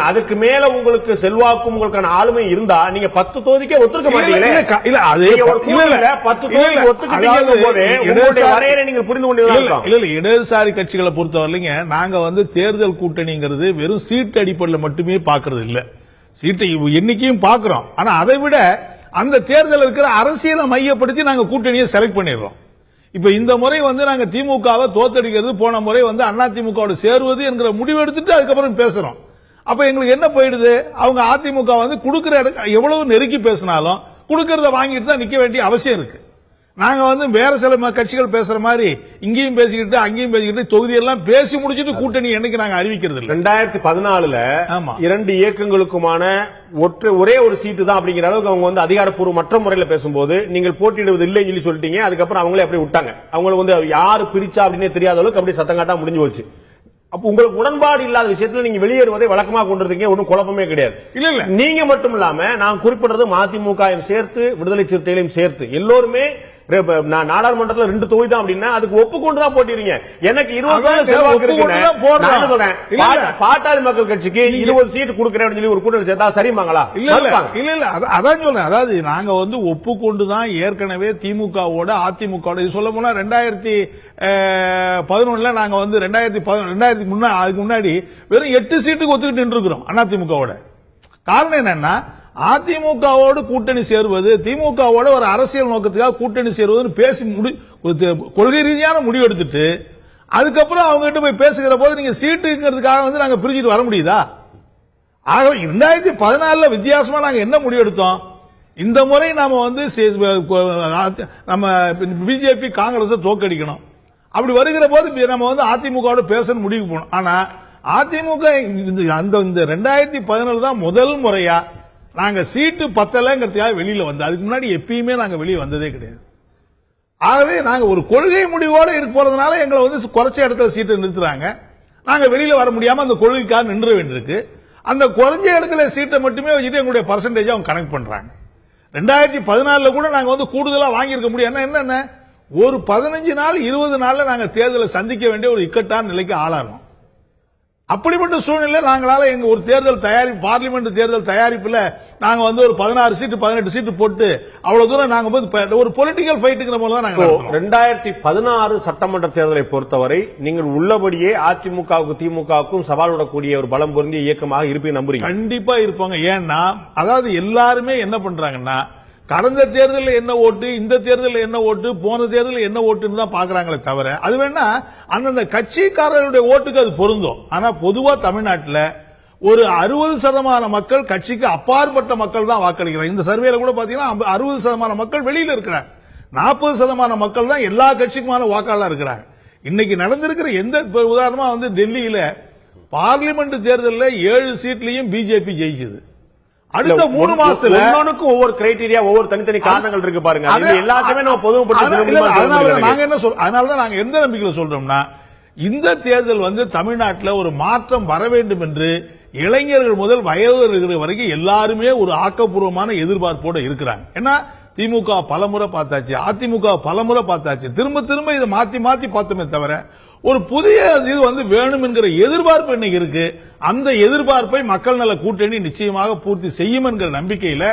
Speaker 1: அதுக்கு மேல உங்களுக்கு செல்வாக்கும் உங்களுக்கான ஆளுமை இருந்தா நீங்க 10 தொகுதிக்கே ஒத்துக்க மாட்டீங்களே. 10 தொகுதி ஒத்துக்கிட்டீங்க வரையறை நீங்க புரிந்து கொண்டீங்களா?
Speaker 3: இல்ல இடதுசாரி கட்சிகளை பொறுத்தவரையிங்க நாங்க வந்து தேர்தல் கூட்டணிங்கிறது வெறும் சீட்டு அடிப்படையில் மட்டுமே பாக்குறது இல்ல. சீட்டை எண்ணிக்கையும் பாக்குறோம். ஆனா அதை விட அந்த தேர்தல் இருக்கிற அரசியலை மையப்படுத்தி நாங்க கூட்டணியை செலக்ட் பண்ணிடுறோம். இப்ப இந்த முறை நாங்க திமுகவை தோத்தடிக்கிறது, போன முறை அதிமுகவோட சேருவது என்கிற முடிவு எடுத்துட்டு அதுக்கப்புறம் பேசுறோம். அப்ப எங்களுக்கு என்ன போயிடுது, அவங்க அதிமுக கொடுக்கிற எவ்வளவு நெருக்கி பேசினாலும் கொடுக்கறத வாங்கிட்டு தான் நிக்க வேண்டிய அவசியம் இருக்கு. நாங்க வேற சில கட்சிகள் பேசுற மாதிரி இங்கேயும் பேசிக்கிட்டு அங்கேயும் பேசிக்கிட்டு தொகுதியெல்லாம் பேசி முடிச்சிட்டு கூட்டணி என்னைக்கு நாங்க அறிவிக்கிறது இல்லை.
Speaker 1: 2014 இரண்டு இயக்கங்களுக்குமான ஒரே ஒரு சீட்டு தான் அப்படிங்கிற அளவுக்கு அவங்க அதிகாரப்பூர்வ மற்ற முறையில் பேசும்போது நீங்கள் போட்டியிடுவது இல்லைன்னு சொல்லி சொல்லிட்டீங்க. அதுக்கப்புறம் அவங்களே அப்படி விட்டாங்க. அவங்களை யாரு பிரிச்சா அப்படின்னே தெரியாத அளவுக்கு அப்படி சத்தங்காட்டா முடிஞ்சு போச்சு. அப்ப உங்களுக்கு உடன்பாடு இல்லாத விஷயத்துல நீங்க வெளியேறுவதை வழக்கமா கொண்டிருக்கீங்க. ஒன்றும் குழப்பமே கிடையாது. இல்ல இல்ல, நீங்க மட்டும் இல்லாம நான் குறிப்பிடுறது மதிமுக சேர்த்து விடுதலை சிறுத்தைகளையும் சேர்த்து எல்லோருமே நாடாளுமன்றத்தில் 2 தொகுதி தான் அப்படின்னா அதுக்கு ஒப்புக்கொண்டுதான் போட்டிருங்க. எனக்கு 20 பாட்டாளி மக்கள் கட்சிக்கு 20 சீட் கொடுக்கிறேன் சொல்லி ஒரு கூட்டணி சேர்த்தா சரிமாங்களா?
Speaker 3: இல்ல இல்ல, அதான் சொல்றேன். அதாவது நாங்க ஒப்புக்கொண்டுதான் ஏற்கனவே திமுகவோட அதிமுக இது சொல்ல போனா 2011 நாங்க 2010 அதுக்கு முன்னாடி வெறும் 8 சீட்டுக்கு ஒத்துக்கிட்டு நின்று இருக்கிறோம் அதிமுகவோட. காரணம் என்னன்னா அதிமுகவோடு கூட்டணி சேருவது, திமுகவோட ஒரு அரசியல் நோக்கத்துக்காக கூட்டணி சேருவதுன்னு பேசி கொள்கை ரீதியான முடிவு எடுத்துட்டு அதுக்கப்புறம் அவங்க கிட்ட போய் பேசுகிற போது நீங்க சீட்டுங்கிறதுக்காக நாங்க பிரிஞ்சுட்டு வர முடியுதா? ஆக 2014 வித்தியாசமா நாங்க என்ன முடிவு எடுத்தோம், இந்த முறை நாம நம்ம பிஜேபி காங்கிரஸ் தோக்கடிக்கணும். அப்படி வருகிற போது நம்ம அதிமுகவோட பேசணும் முடிவுக்கு போனோம். ஆனா அதிமுக அந்த 2017 தான் முதல் முறையா நாங்க சீட்டு பத்தலங்கிறதுக்காக வெளியில அதுக்கு முன்னாடி எப்பயுமே நாங்க வெளியே வந்ததே கிடையாது. ஆகவே நாங்க ஒரு கொள்கை முடிவோட போறதுனால எங்களை குறைச்ச இடத்துல சீட்டு நிறுத்துறாங்க. நாங்க வெளியில வர முடியாம அந்த கொள்கைக்காக நின்று வேண்டியிருக்கு. அந்த குறைஞ்ச இடத்துல சீட்டை மட்டுமே வச்சுட்டு எங்களுடைய பர்சன்டேஜ் அவங்க கனெக்ட் பண்றாங்க. 2014 கூட நாங்க கூடுதலா வாங்கியிருக்க முடியும். என்ன ஒரு 15 நாள் 20 நாள்ல நாங்க தேர்தலை சந்திக்க வேண்டிய ஒரு இக்கட்டான நிலைக்கு ஆளானோம். அப்படிப்பட்ட சூழ்நிலை நாங்களால எங்க ஒரு தேர்தல் தயாரிப்பு பார்லிமெண்ட் தேர்தல் தயாரிப்புல நாங்க ஒரு 16 சீட்டு 18 சீட்டு போட்டு அவ்வளவு தூரம் நாங்க ஒரு பொலிட்டிக்கல் ஃபைட்டுங்கிற போல தான் நாங்க
Speaker 1: 2016 சட்டமன்ற தேர்தலை பொறுத்தவரை நீங்கள் உள்ளபடியே அதிமுகவுக்கும் திமுகவுக்கும் சவால் விடக்கூடிய ஒரு பலம் பொருந்திய இயக்கமாக இருப்பீங்க நம்புறீங்க?
Speaker 3: கண்டிப்பா இருப்பாங்க. ஏன்னா அதாவது எல்லாருமே என்ன பண்றாங்கன்னா கடந்த தேர்தலில் என்ன ஓட்டு, இந்த தேர்தலில் என்ன ஓட்டு, போன தேர்தலில் என்ன ஓட்டுன்னு தான் பாக்குறாங்களே தவிர அது வேணா அந்தந்த கட்சிக்காரர்களுடைய ஓட்டுக்கு அது பொருந்தும். ஆனா பொதுவா தமிழ்நாட்டில் ஒரு 60% மக்கள் கட்சிக்கு அப்பாற்பட்ட மக்கள் தான் வாக்களிக்கிறாங்க. இந்த சர்வேல கூட பாத்தீங்கன்னா 60% மக்கள் வெளியில இருக்கிறாங்க. 40% மக்கள் தான் எல்லா கட்சிக்குமான வாக்காளர் இருக்கிறாங்க. இன்னைக்கு நடந்திருக்கிற எந்த உதாரணமா டெல்லியில பார்லிமெண்ட் தேர்தலில் 7 சீட்லயும் பிஜேபி ஜெயிச்சது. அடுத்த 3 மாசத்துல
Speaker 1: ஒவ்வொரு கிரைட்டீரியா ஒவ்வொரு தனித்தனி காரணங்கள் இருக்கு பாருங்க. எல்லாத்தையுமே நம்ம
Speaker 3: அதனாலதான் நாங்க எந்த நம்பிக்கையில சொல்றோம்னா இந்த தேர்தல் தமிழ்நாட்டில் ஒரு மாற்றம் வர வேண்டும் என்று இளைஞர்கள் முதல் வயது வரைக்கும் எல்லாருமே ஒரு ஆக்கப்பூர்வமான எதிர்பார்ப்போட இருக்கிறாங்க. ஏன்னா திமுக பலமுறை பார்த்தாச்சு, அதிமுக பலமுறை பார்த்தாச்சு, திரும்ப திரும்ப இதை மாத்தி மாத்தி பார்த்தோமே தவிர ஒரு புதிய இது வேணும் என்கிற எதிர்பார்ப்பு இன்னைக்கு இருக்கு. அந்த எதிர்பார்ப்பை மக்கள் நல கூட்டணி நிச்சயமாக பூர்த்தி செய்யும் என்கிற நம்பிக்கையில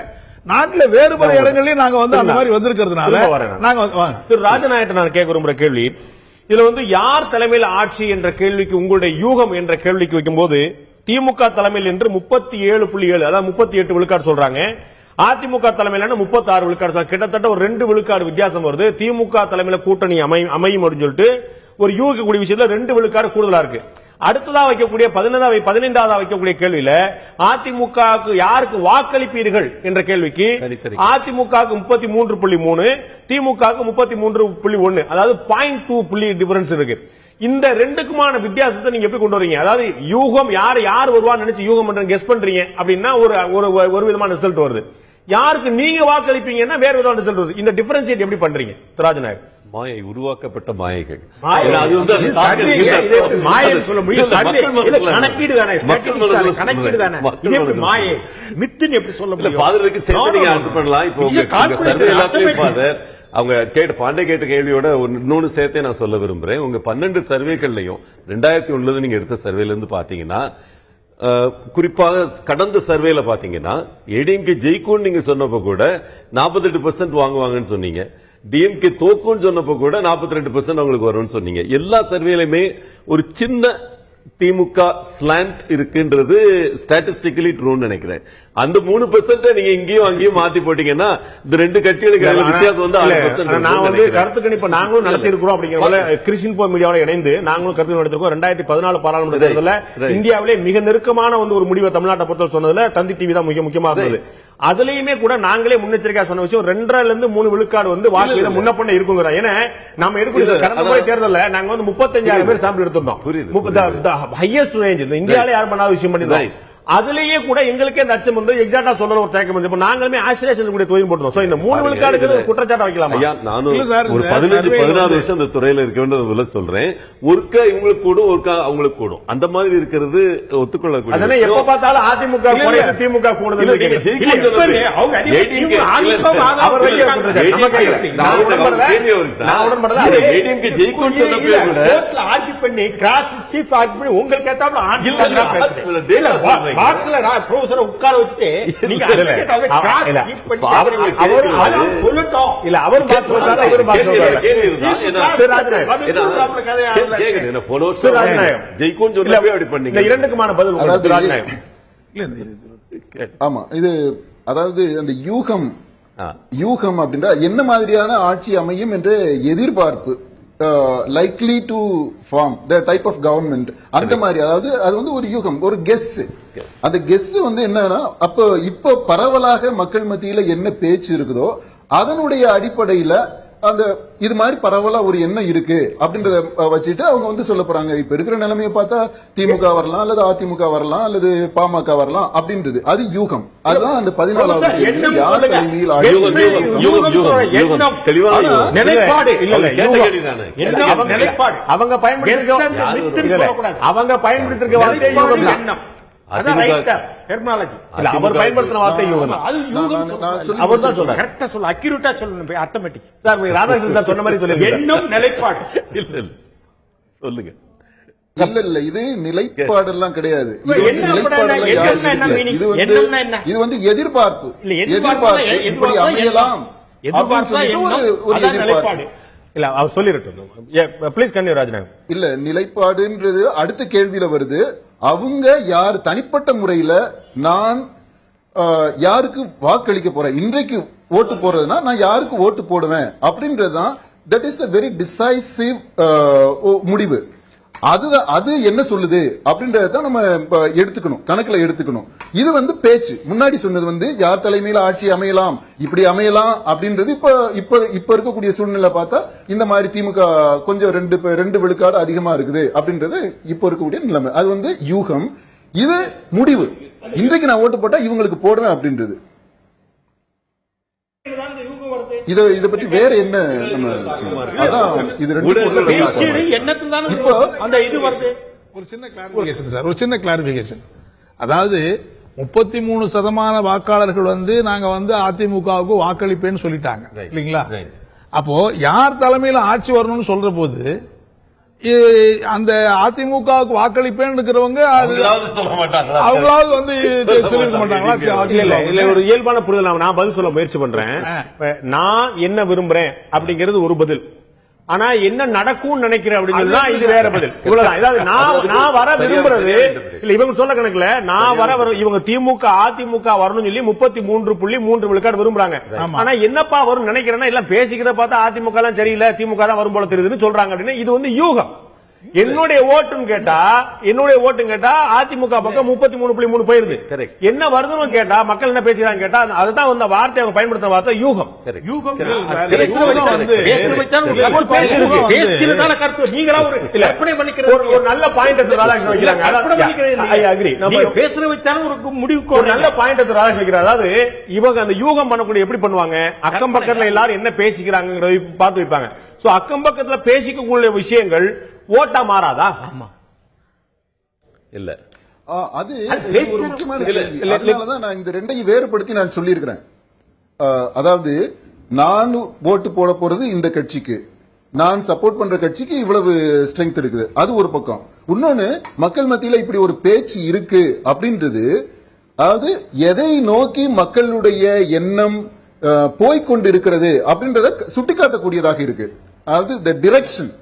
Speaker 3: நாட்டில் வேறு பல இடங்களில் நாங்க அந்த மாதிரி வந்திருக்கிறதுனால
Speaker 1: திரு ராஜநாயகத்தை நான் கேட்க விரும்புற கேள்வி, இதுல யார் தலைமையில் ஆட்சி என்ற கேள்விக்கு உங்களுடைய யூகம் என்ற கேள்விக்கு வைக்கும்போது திமுக தலைமையில் என்று 37.7 அதாவது 38 விழுக்காடு சொல்றாங்க. அதிமுக தலைமையில 36 விழுக்காடு, கிட்டத்தட்ட ஒரு 2 விழுக்காடு வித்தியாசம் வருது. திமுக தலைமையில கூட்டணி அமையும் அப்படின்னு சொல்லிட்டு ஒரு யூகிக்கக்கூடிய விஷயத்துல 2 விழுக்காடு கூடுதலா இருக்கு. அடுத்ததா வைக்கக்கூடிய 15வது வைக்கக்கூடிய கேள்வியில அதிமுகவுக்கு யாருக்கு வாக்களிப்பீர்கள் என்ற கேள்விக்கு அதிமுகவுக்கு 33.3, திமுகவுக்கு 33.1, அதாவது 0.2 புள்ளி டிஃபரன்ஸ் இருக்கு. இந்த ரெண்டுக்குமான வித்தியாசத்தை நீங்க எப்படி கொண்டு வரீங்க? அதாவது யூகம் யார் வருவான்னு நினைச்சு யூகம் பண்றீங்க, கெஸ் பண்றீங்க அப்படின்னா ஒரு விதமான ரிசல்ட் வருது. யாருக்கு நீங்க வாக்களிப்பீங்கன்னா வேற விதமான ரிசல்ட் வருது. இந்த டிஃபரன்ஷியேட் எப்படி பண்றீங்க ராஜநாயக்?
Speaker 2: மாயை, உருவாக்கப்பட்ட மாயைகள்.
Speaker 1: சொல்ல முடியும். கணக்கீடு தானே, கணக்கீடு தானே. மாயை மித்துன்னு எப்படி சொல்ல முடியும்?
Speaker 2: பண்ணலாம். இப்போ அவங்க பாண்டே கேட்ட கேள்வியோட இன்னொன்னு சேர்த்தே நான் சொல்ல விரும்புறேன். உங்க 12 சர்வேக்கள்லையும் 2001 நீங்க எடுத்த சர்வேல இருந்து பாத்தீங்கன்னா, குறிப்பாக கடந்த சர்வேல பாத்தீங்கன்னா ஏடிஎம்கே ஜெயிக்கும் நீங்க சொன்னப்ப கூட 48% வாங்குவாங்கன்னு சொன்னீங்க. டிஎம்கே தோக்குன்னு சொன்னப்ப கூட 42% அவங்களுக்கு வரும்னு சொன்னீங்க. எல்லா சர்வேலையுமே ஒரு சின்ன திமுக ஸ்லாண்ட் இருக்குன்றது ஸ்டாட்டிஸ்டிக்கலி ட்ரூன்னு நினைக்கிறேன். அந்த 3% நீங்க இங்கேயும் அங்கேயும் மாத்தி போட்டீங்கன்னா இந்த ரெண்டு கட்சிகளுக்கு வித்தியாசம் வந்து 6%.
Speaker 1: நான் வந்து கருத்து கணிப்பு நாங்களும் நடத்தி இருக்கிறோம் அப்படிங்கிற கிறிஸ்டின் போ மீடியாவோட இணைந்து நாங்களும் கருத்து நடத்திருக்கோம். 2014 பாராளுமன்ற தேர்தலில் இந்தியாவிலே மிக நெருக்கமான வந்து ஒரு முடிவை தமிழ்நாட்டை பொறுத்த சொன்னதுல தந்தி டிவி தான் மிக முக்கியமா இருந்தது. அதுலயுமே கூட நாங்களே முன்னெச்சரிக்கையா சொன்ன விஷயம் 2.5 விழுக்காடு வந்து வாக்கு முன்ன பண்ண இருக்குங்க. ஏன்னா நம்ம எடுக்கக்கூடிய கடந்த முறை தேர்தலில் நாங்க வந்து 35,000 பேர் சாம்பிள் எடுத்திருந்தோம். ஹையஸ்ட் ரேஞ்ச் இந்தியாவில யாரும் பண்ணாத விஷயம் பண்ணிருந்தோம். அதுலயே கூட எங்களுக்கே அந்த அச்சம் வந்து எக்ஸாக்டா சொல்ற ஒரு தயக்கம் வந்து நாங்களுமே ஆசிரியர் கூட தொழில் போட்டுருந்தோம். இந்த 3 விழுக்காடுக்கு குற்றச்சாட்டு வைக்கலாமா?
Speaker 2: நானும் ஒரு 15-16 வருஷம் இந்த துறையில இருக்க சொல்றேன். ஒருக்கா இவங்களுக்கு கூடும், ஒருக்கா அவங்களுக்கு கூடும். அந்த மாதிரி இருக்கிறது ஒத்துக்கொள்ளக்கூடிய.
Speaker 1: அதனால எப்ப பார்த்தாலும் அதிமுக திமுக கூடுதல் உங்களுக்கு உட்கார வச்சுட்டு இரண்டுக்குமான பதில்.
Speaker 5: ஆமா, இது அதாவது அந்த யூகம் அப்படின்னா என்ன மாதிரியான ஆட்சி அமையும் என்ற எதிர்பார்ப்பு, likely to form the type of government, அந்த மாதிரி. அதாவது அது வந்து ஒரு யூகம், ஒரு கெஸ். அந்த கெஸ் வந்து என்னன்னா இப்ப பரவலாக மக்கள் மத்தியில என்ன பேச்சு இருக்குதோ அதனுடைய அடிப்படையில அந்த இது மாதிரி பரவலா ஒரு எண்ணம் இருக்கு அப்படின்றத வச்சுட்டு அவங்க வந்து சொல்ல போறாங்க. இப்ப இருக்கிற நிலைமையை பார்த்தா திமுக வரலாம், அல்லது அதிமுக வரலாம், அல்லது பாமக வரலாம் அப்படின்றது. அது யூகம். அதுதான் அந்த 14வது யார் தலைமையில்
Speaker 1: அவங்க பயன்படுத்திருக்க வார்த்தை யூகம். அவர் பயன்படுத்தின வார்த்தை யூகம். அவர் தான் சொல்றாரு. கரெக்டா சொல்ல, அக்யூரேட்டா சொல்லணும். ஆட்டோமேட்டிக் சார் ராதாகிருஷ்ணன் சார் சொன்ன மாதிரி சொல்லுங்க. எண்ணம் நிலைப்பாடு
Speaker 2: சொல்லுங்க.
Speaker 5: இல்ல இது நிலைப்பாடு எல்லாம் கிடையாது. இது வந்து எதிர்பார்ப்பு. இப்படி அமையலாம் ஒரு எதிர்பார்ப்பு.
Speaker 1: இல்ல அவர் சொல்லிருக்கணும். Please continue ராஜ்நாயகம்.
Speaker 5: இல்ல நிலைப்பாடுன்றது அடுத்த கேள்வியில வருது. அவங்க யார் தனிப்பட்ட முறையில நான் யாருக்கு வாக்களிக்க போறேன், இன்றைக்கு ஓட்டு போறதுன்னா நான் யாருக்கு ஓட்டு போடுவேன் அப்படின்றதுதான். That is a very decisive முடிவு. அது என்ன சொல்லுது அப்படின்றத நம்ம எடுத்துக்கணும், கணக்குல எடுத்துக்கணும். இது வந்து பேச்சு. முன்னாடி சொன்னது வந்து யார் தலைமையில ஆட்சி அமையலாம், இப்படி அமையலாம் அப்படின்றது இப்ப இருக்கக்கூடிய சூழ்நிலை பார்த்தா இந்த மாதிரி திமுக கொஞ்சம் 2 விழுக்காடு அதிகமா இருக்குது அப்படின்றது இப்ப இருக்கக்கூடிய நிலைமை. அது வந்து யூகம். இது முடிவு. இன்றைக்கு நான் ஓட்டு போட்டா இவங்களுக்கு போடுவேன் அப்படின்றது. இத பற்றி வேற என்ன நம்ம அதான் இது
Speaker 3: ஒரு சின்ன கிளாரிபிகேஷன் சார், ஒரு சின்ன கிளாரிபிகேஷன். அதாவது 33% வாக்காளர்கள் வந்து நாங்க வந்து அதிமுகவுக்கு வாக்களிப்பேன்னு சொல்லிட்டாங்க இல்லீங்களா? அப்போ யார் தலைமையில ஆட்சி வரணும்னு சொல்ற போது அந்த அதிமுகவுக்கு வாக்களிப்பேன்னு இருக்கிறவங்க அவங்களாவது வந்து சொல்லிருக்க மாட்டாங்களா?
Speaker 1: இல்ல ஒரு இயல்பான புரிதல் நான் பதில் சொல்ல முயற்சி பண்றேன். நான் என்ன விரும்புறேன் அப்படிங்கிறது ஒரு பதில். ஆனா என்ன நடக்கும் நினைக்கிறேன் அப்படின்னா இது வேற பதில். இவ்வளவுதான். அதாவது நான் வர விரும்புறது இல்ல, இவங்க சொல்ல கணக்குல நான் வர இவங்க திமுக அதிமுக வரணும்னு சொல்லி 33.3 விழுக்காடு விரும்புறாங்க. ஆனா என்னப்பா வரும் நினைக்கிறேன்னா எல்லாம் பேசிக்கிறத பார்த்தா அதிமுக எல்லாம் சரியில்லை, திமுக தான் வரும் போல தெரியுதுன்னு சொல்றாங்க அப்படின்னு. இது வந்து யூகம். என்னுடைய ஓட்டுன்னு கேட்டா அதிமுக பக்கம் 33.3 போயிருது. என்ன வருதுன்னு கேட்டா மக்கள் என்ன பேசுறாங்க கேட்டா அதுதான் வந்து வார்த்தை அவங்க பயன்படுத்த வார்த்தை யூகம். யூகம் ஒரு நல்ல பாயிண்ட் பேசுற வச்சாலும் ஒரு முடிவுக்கு ஒரு நல்ல பாயிண்ட் வைக்கிறார். அதாவது இவங்க அந்த யூகம் பண்ணக்கூடிய எப்படி பண்ணுவாங்க, அக்கம் பக்கத்துல எல்லாரும் என்ன பேசிக்கிறாங்க பார்த்து வைப்பாங்க. அக்கம் பக்கத்துல பேசிக்கக்கூடிய விஷயங்கள் ஓட்டா மாறாதா? ஆமா
Speaker 5: இல்ல அது ஒரு முக்கியமான கேள்வி. அதனாலதான் நான் இந்த ரெண்டையும் வேறுபடுத்தி நான் சொல்லியிருக்கிறேன். அதாவது நான் ஓட்டு போட போறது இந்த கட்சிக்கு, நான் சப்போர்ட் பண்ற கட்சிக்கு இவ்வளவு ஸ்ட்ரெங்க் இருக்குது, அது ஒரு பக்கம். இன்னொன்னு மக்கள் மத்தியில இப்படி ஒரு பேச்சு இருக்கு அப்படின்றது, அதாவது எதை நோக்கி மக்களுடைய எண்ணம் போய்கொண்டிருக்கிறது அப்படின்றத சுட்டிக்காட்டக்கூடியதாக இருக்கு. அதாவது தி டைரக்ஷன்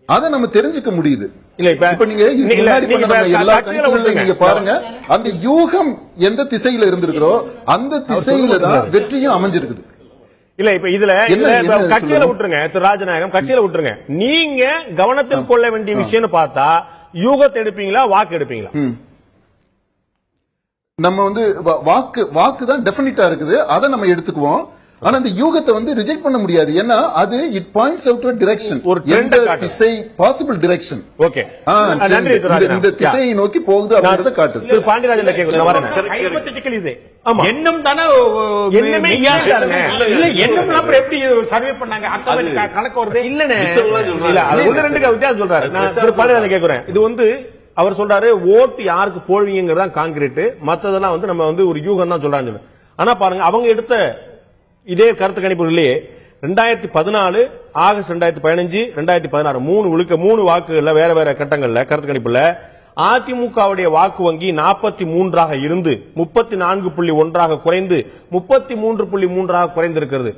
Speaker 5: அதை நம்ம தெரிஞ்சுக்க முடியுது.
Speaker 1: இல்ல இப்ப
Speaker 5: நீங்க எல்லா கட்சிகளும் நீங்க பாருங்க, அந்த யூகம் எந்த திசையில இருந்திருக்கிறோ அந்த திசையில தான் வெற்றியும் அமைஞ்சிருக்குது.
Speaker 1: இல்ல இப்ப இதுல கட்சியில விட்டுருங்க திரு ராஜநாயகம், கட்சியில விட்டுருங்க. நீங்க கவனத்தில் கொள்ள வேண்டிய விஷயம் பார்த்தா யூகத்தை எடுப்பீங்களா வாக்கு எடுப்பீங்களா?
Speaker 5: நம்ம வந்து வாக்கு தான் டெஃபினிட்டா இருக்குது, அதை நம்ம எடுத்துக்குவோம். ஆனா இந்த யூகத்தை வந்து ரிஜெக்ட் பண்ண முடியாது. ஏன்னா அது it points out to direction, ஒரு திசை, பாசிபிள் டைரக்ஷன்.
Speaker 1: ஓகே,
Speaker 5: இந்த திசையை நோக்கி போகுது அப்படிங்கறத காட்டுது.
Speaker 1: திரு பாண்டியராஜன் கேக்குறேன், வரேன். ஹைபோதெட்டிக்கல் இது
Speaker 4: எண்ணம் தானே,
Speaker 1: எண்ணமே இல்ல
Speaker 4: எண்ணம் அப்புறம் எப்படி சர்வே பண்ணாங்க கணக்கு வருது இல்லன்னு
Speaker 1: இல்ல, அது ஒன்று ரெண்டுக்கு வித்தியாசம் சொல்றாரு. நான் திரு பாண்டியராஜன் கேக்குறேன், இது வந்து அவர் சொல்றாரு ஓட்டு யாருக்கு போடுவீங்கிறதா கான்கிரீட், மத்ததெல்லாம் வந்து நம்ம வந்து ஒரு யூகம் தான் சொல்றாங்க. ஆனா பாருங்க அவங்க எடுத்த இதே கருத்து கணிப்புகளிலேயே 2014 ஆகஸ்ட் 2015 2016 மூணு வாக்குகள்ல வேற வேற கட்டங்கள்ல கருத்து கணிப்புல அதிமுகவுடைய வாக்கு வங்கி 43 இருந்து 34.1 குறைந்து 33.3 குறைந்திருக்கிறது.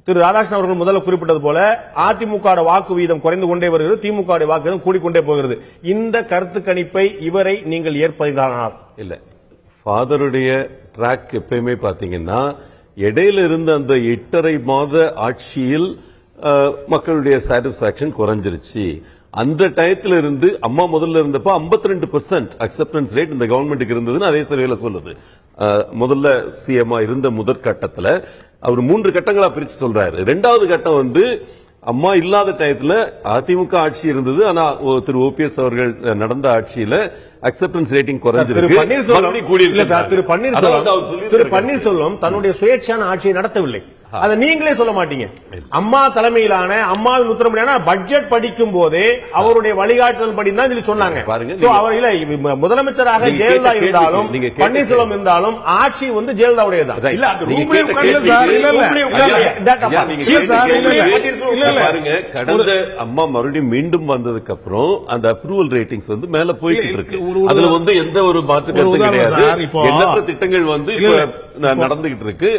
Speaker 1: திரு ராதாகிருஷ்ணன் அவர்கள் முதல்ல குறிப்பிட்டது போல அதிமுக வாக்கு வீதம் குறைந்து கொண்டே வருகிறது, திமுக வாக்கு வீதம் கூடிக்கொண்டே போகிறது. இந்த கருத்து கணிப்பை இவரை நீங்கள் ஏற்பதானால்
Speaker 2: இல்ல, ஃபாதருடைய ட்ராக் எப்பயுமே பாத்தீங்கன்னா இடையில இருந்த அந்த 8.5 மாத ஆட்சியில் மக்களுடைய சாட்டிஸ்பாக்சன் குறைஞ்சிருச்சு. அந்த டயத்துல இருந்து அம்மா முதல்ல இருந்தப்ப 52% அக்செப்டன்ஸ் ரேட் இந்த கவர்மெண்ட்டுக்கு இருந்ததுன்னு அதே சர்வேல சொல்லுது. முதல்ல சிஎம்ஆ இருந்த முதற்கட்டத்துல அவர் 3 கட்டங்களா பிரிச்சு சொல்றாரு. 2வது கட்டம் வந்து அம்மா இல்லாத டயத்துல அதிமுக ஆட்சி இருந்தது, ஆனா திரு ஓபிஎஸ் அவர்கள் நடந்த ஆட்சியில அக்செப்டன்ஸ் ரேட்டிங் குறைஞ்சிருக்கு.
Speaker 1: திரு பன்னீர்செல்வம் தன்னுடைய சுயேட்சான ஆட்சியை நடத்தவில்லை, அதை நீங்களே சொல்ல மாட்டீங்க. அம்மா தலைமையிலான அம்மாவின் உத்தரவுப்படியான பட்ஜெட் படிக்கும் போதே அவருடைய வழிகாட்டுதல் படி தான் சொன்னாங்க. முதலமைச்சராக ஜெயலலிதா இருந்தாலும் பன்னீர்செல்வம் இருந்தாலும் ஆட்சி வந்து ஜெயலலிதாவுடையதான்.
Speaker 2: பாருங்க, கடந்த அம்மா மறுபடியும் மீண்டும் வந்ததுக்கு அப்புறம் அந்த அப்ரூவல் ரேட்டிங்ஸ் வந்து மேல போயிட்டு இருக்கு. அதுல வந்து எந்த ஒரு மாற்று கருத்து கிடையாது. எண்ணற்ற திட்டங்கள் வந்து நடந்துகிட்டு இருக்கு.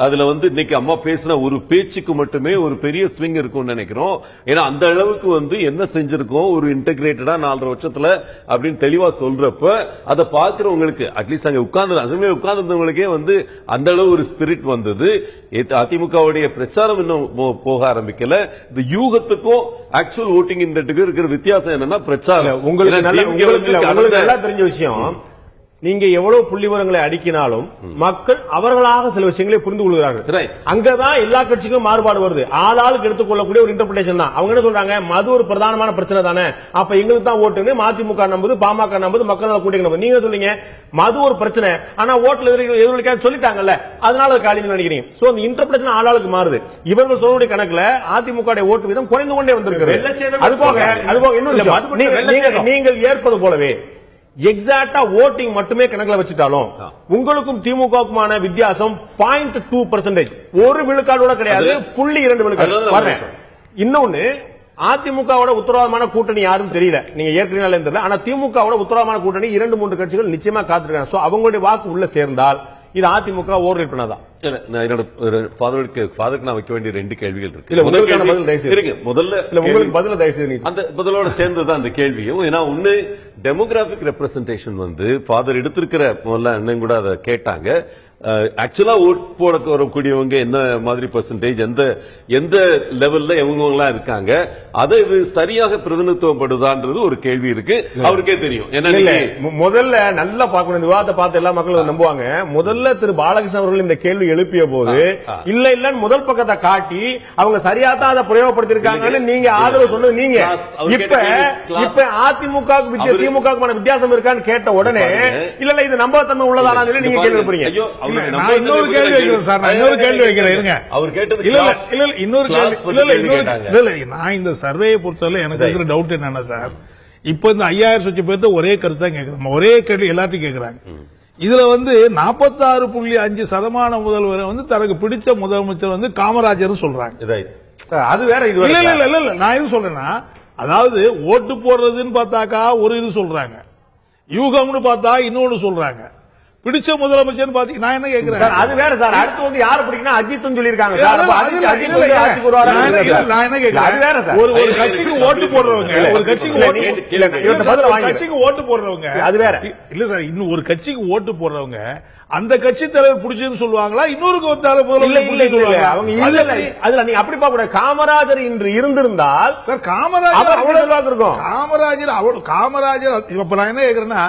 Speaker 2: அதுல வந்து இன்னைக்கு அம்மா பேசின ஒரு பேச்சுக்கு மட்டுமே ஒரு பெரிய ஸ்விங் இருக்கும்னு நினைக்கிறோம். ஏன்னா அந்த அளவுக்கு வந்து என்ன செஞ்சிருக்கோம் ஒரு இன்டகிரேட்டடா 4.5 வருஷத்துல அப்படின்னு தெளிவா சொல்றப்ப அதை பாக்குறவங்களுக்கு அட்லீஸ்ட் அங்க உட்கார்ந்துருந்தவங்களுக்கே வந்து அந்த அளவு ஒரு ஸ்பிரிட் வந்தது. அதிமுகவுடைய பிரச்சாரம் இன்னும் போக ஆரம்பிக்கல. இந்த யூகத்துக்கும் ஆக்சுவல் ஓட்டிங் இன்டெட்டுக்கும் இருக்கிற வித்தியாசம் என்னன்னா பிரச்சாரம்.
Speaker 1: உங்களுக்கு நல்லா தெரிஞ்ச விஷயம், நீங்க எவ்வளவு புள்ளிவரங்களை அடிக்கினாலும் மக்கள் அவர்களாக சில விஷயங்களை புரிந்து கொள்கிறார்கள். அங்கதான் எல்லா கட்சிக்கும் மாறுபாடு வருது. ஆளாளுக்கு எடுத்துக்கொள்ளக்கூடிய ஒரு இன்டர்பிரேஷன் தான். அவங்க என்ன சொல்றாங்க, மது ஒரு பிரதானமான பிரச்சனை தானே, அப்ப எங்களுக்கு தான் ஓட்டு மதிமுக நம்புது, பாமக நம்புது, மக்கள் கூட்டணி நம்புது. நீங்க சொல்றீங்க மது ஒரு பிரச்சனை, ஆனா ஓட்டுல எதிரொலிக்க சொல்லிட்டாங்கல்ல, அதனால காலின்னு நினைக்கிறீங்க. சோ இந்த இன்டர்பிரேஷன் ஆளாளுக்கு மாறுது. இவர்கள் சொல்லக்கூடிய கணக்குல அதிமுக ஓட்டு வீதம் குறைந்து கொண்டே வந்திருக்கிறது. அதுபோக இன்னும் நீங்கள் ஏற்பது போலவே எக்ஸாக்டா ஓட்டிங் மட்டுமே கணக்குல வச்சுட்டாலும் உங்களுக்கும் திமுகவுக்குமான வித்தியாசம் 0.2%, 1 விழுக்காடு கிடையாது, 0.2 விழுக்காடு. இன்னொன்னு, அதிமுகவோட உத்தரவாதமான கூட்டணி யாரும் தெரியல, நீங்க ஏற்கனவே தெரியல. ஆனா திமுகவோட உத்தரவாதமான கூட்டணி 2-3 கட்சிகள் நிச்சயமா காத்திருக்காங்க. சோ அவங்களுடைய வாக்கு உள்ள சேர்ந்தால் இது அதிமுக ஓவர்ரேட் பண்ணாதான்.
Speaker 2: என்னோட ஃபாதருக்கு நான் வைக்க வேண்டிய 2 கேள்விகள் இருக்கு.
Speaker 1: முதல்ல உங்களுக்கு பதில் தயவுசெய்து
Speaker 2: அந்த பதிலோட சேர்ந்ததான் அந்த கேள்வியும். ஏன்னா ஒண்ணு டெமோகிராபிக் ரெப்ரசன்டேஷன் வந்து ஃபாதர் எடுத்திருக்கிற முதல்ல அண்ணன் கூட அதை கேட்டாங்க. ஆக்சுவலா ஓட் போட வரக்கூடியவங்க என்ன மாதிரி பெர்சன்டேஜ், எந்த லெவல்ல இவங்க இருக்காங்க, அதை இது சரியாக பிரதிநிதித்துவப்படுதான்றது ஒரு கேள்வி இருக்கு. அவருக்கே தெரியும்.
Speaker 1: முதல்ல நல்லா பார்க்கணும், இந்த விவாதத்தை பார்த்து எல்லா மக்களும் நம்புவாங்க. முதல்ல திரு பாலகிருஷ்ணன் அவர்கள் இந்த கேள்வி எழுப்பிய போது இல்ல முதல் பக்கத்தை காட்டி அவங்க சரியா தான் அதை பிரயோகப்படுத்திருக்காங்கன்னு நீங்க ஆதரவு சொன்னது நீங்க. இப்ப அதிமுக திமுக வித்தியாசம் இருக்கான்னு கேட்ட உடனே இல்ல இது நம்பகத்தன்மை உள்ளதான நீங்க கேள்வி எழுப்புறீங்க.
Speaker 3: இன்னொரு கேள்வி வைக்கிறேன் சார், இன்னொரு கேள்வி வைக்கிறேன். அவர் கேட்டது இன்னொரு கேள்வி. நான் இந்த சர்வேயை பொறுத்தவரை எனக்கு இருக்கிற டவுட் என்னன்னா சார், இப்ப இந்த 5000 சொச்சு பேர்த்து ஒரே கருத்து தான் கேட்கறாங்க, ஒரே கேள்வி எல்லாத்தையும் கேட்கறாங்க. இதுல வந்து 46.5% முதல்வர் வந்து தனக்கு பிடிச்ச முதலமைச்சர் வந்து காமராஜர் சொல்றாங்க.
Speaker 1: அது வேற.
Speaker 3: இல்ல நான் இது சொல்றேன்னா, அதாவது ஓட்டு போடுறதுன்னு பார்த்தாக்கா ஒரு இது சொல்றாங்க, யூகம்னு பார்த்தா இன்னொன்னு சொல்றாங்க. பிடிச்ச முதலமைச்சர் பாத்தீங்க. நான் என்ன கேட்கிறேன்,
Speaker 1: அது வேற சார். அடுத்து வந்து யாரு பிடிக்கணும் அஜித் சொல்லிருக்காங்க.
Speaker 3: நான் என்ன கேட்கிறேன், ஒரு கட்சிக்கு ஓட்டு போடுறவங்க, ஒரு கட்சிக்கு ஓட்டு போடுறவங்க
Speaker 1: அது வேற
Speaker 3: இல்ல சார். இன்னும் ஒரு கட்சிக்கு ஓட்டு போடுறவங்க அந்த கட்சி தலைவர் பிடிச்சதுன்னு சொல்லுவாங்களா, இன்னொரு
Speaker 1: அதுல நீங்க அப்படி பார்க்க கூடாது. காமராஜர் இன்று இருந்திருந்தால்
Speaker 3: சார், காமராஜர்
Speaker 1: இருக்கும்.
Speaker 3: காமராஜர் இப்ப நான் என்ன கேட்கிறேன்னா,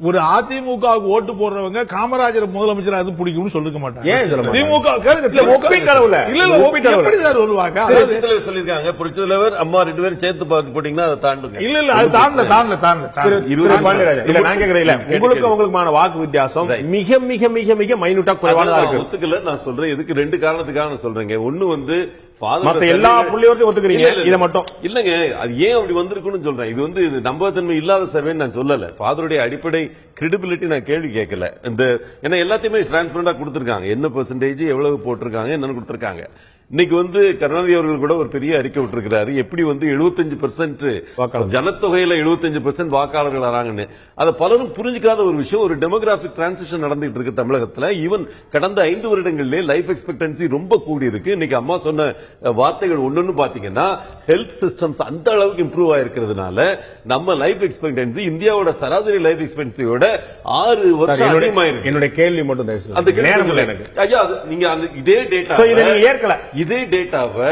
Speaker 3: ஒரு அதிமுகவுக்கு ஓட்டு போடுறவங்க காமராஜர் முதலமைச்சர் அது பிடிக்கும்னு சொல்லிக்க மாட்டாங்க. திமுக
Speaker 2: சொல்லிருக்காங்க புரட்சி தலைவர் அம்மா 2 பேரும் சேர்த்து பார்த்து போட்டீங்கன்னா அதை தாண்டுங்க.
Speaker 3: இல்ல அது
Speaker 1: உங்களுக்கு உங்களுக்குமான வாக்கு வித்தியாசம் மிக மிக மிக மிக மைனூட்டா குறைவானதா இருக்கு.
Speaker 2: ஒத்துக்கல நான் சொல்றேன். இதுக்கு 2 காரணத்துக்காக நான் சொல்றேங்க. ஒண்ணு வந்து
Speaker 1: எல்லா புள்ளியோரையும் ஒத்துக்கிறீங்க, இதை மட்டும்
Speaker 2: இல்லங்க. அது ஏன் அப்படி வந்திருக்குன்னு சொல்றேன். இது வந்து நம்பகத்தன்மை இல்லாத சர்வேன்னு நான் சொல்லல. ஃபாதருடைய அடிப்படை கிரெடிபிலிட்டி நான் கேள்வி கேட்கல. இந்த ஏன்னா எல்லாத்தையுமே டிரான்ஸ்பரண்டா கொடுத்திருக்காங்க. என்ன பெர்சன்டேஜ் எவ்வளவு போட்டிருக்காங்க என்னன்னு கொடுத்திருக்காங்க. இன்னைக்கு வந்து கருணாநிதி அவர்கள் கூட ஒரு பெரிய அறிக்கை விட்டுருக்கிறாரு. எப்படி வந்து 75% ஜனத்தொகையில 75% வாக்காளர்கள் வராங்கன்னு. அதை பலரும் புரிஞ்சுக்காத ஒரு விஷயம். ஒரு டெமோகிராபிக் டிரான்சிஷன் நடந்துட்டு இருக்கு தமிழகத்தில். ஈவன் கடந்த 5 வருடங்களிலே லைஃப் எக்ஸ்பெக்டன்சி ரொம்ப கூடி இருக்கு. இன்னைக்கு அம்மா சொன்ன வார்த்தைகள் ஒன்னொன்னு பாத்தீங்கன்னா, ஹெல்த் சிஸ்டம்ஸ் அந்த அளவுக்கு இம்ப்ரூவ் ஆயிருக்கிறதுனால நம்ம லைஃப் எக்ஸ்பெக்டன்சி இந்தியாவோட சராசரி லைஃப் எக்ஸ்பெக்டன்சியோட 6 வருஷம் அதிகமாயிருக்கு.
Speaker 1: என்னுடைய கேள்வி மட்டும்
Speaker 2: ஐயா, நீங்க இதே டேட்டா
Speaker 1: ஏற்கல.
Speaker 2: இதே டேட்டாவை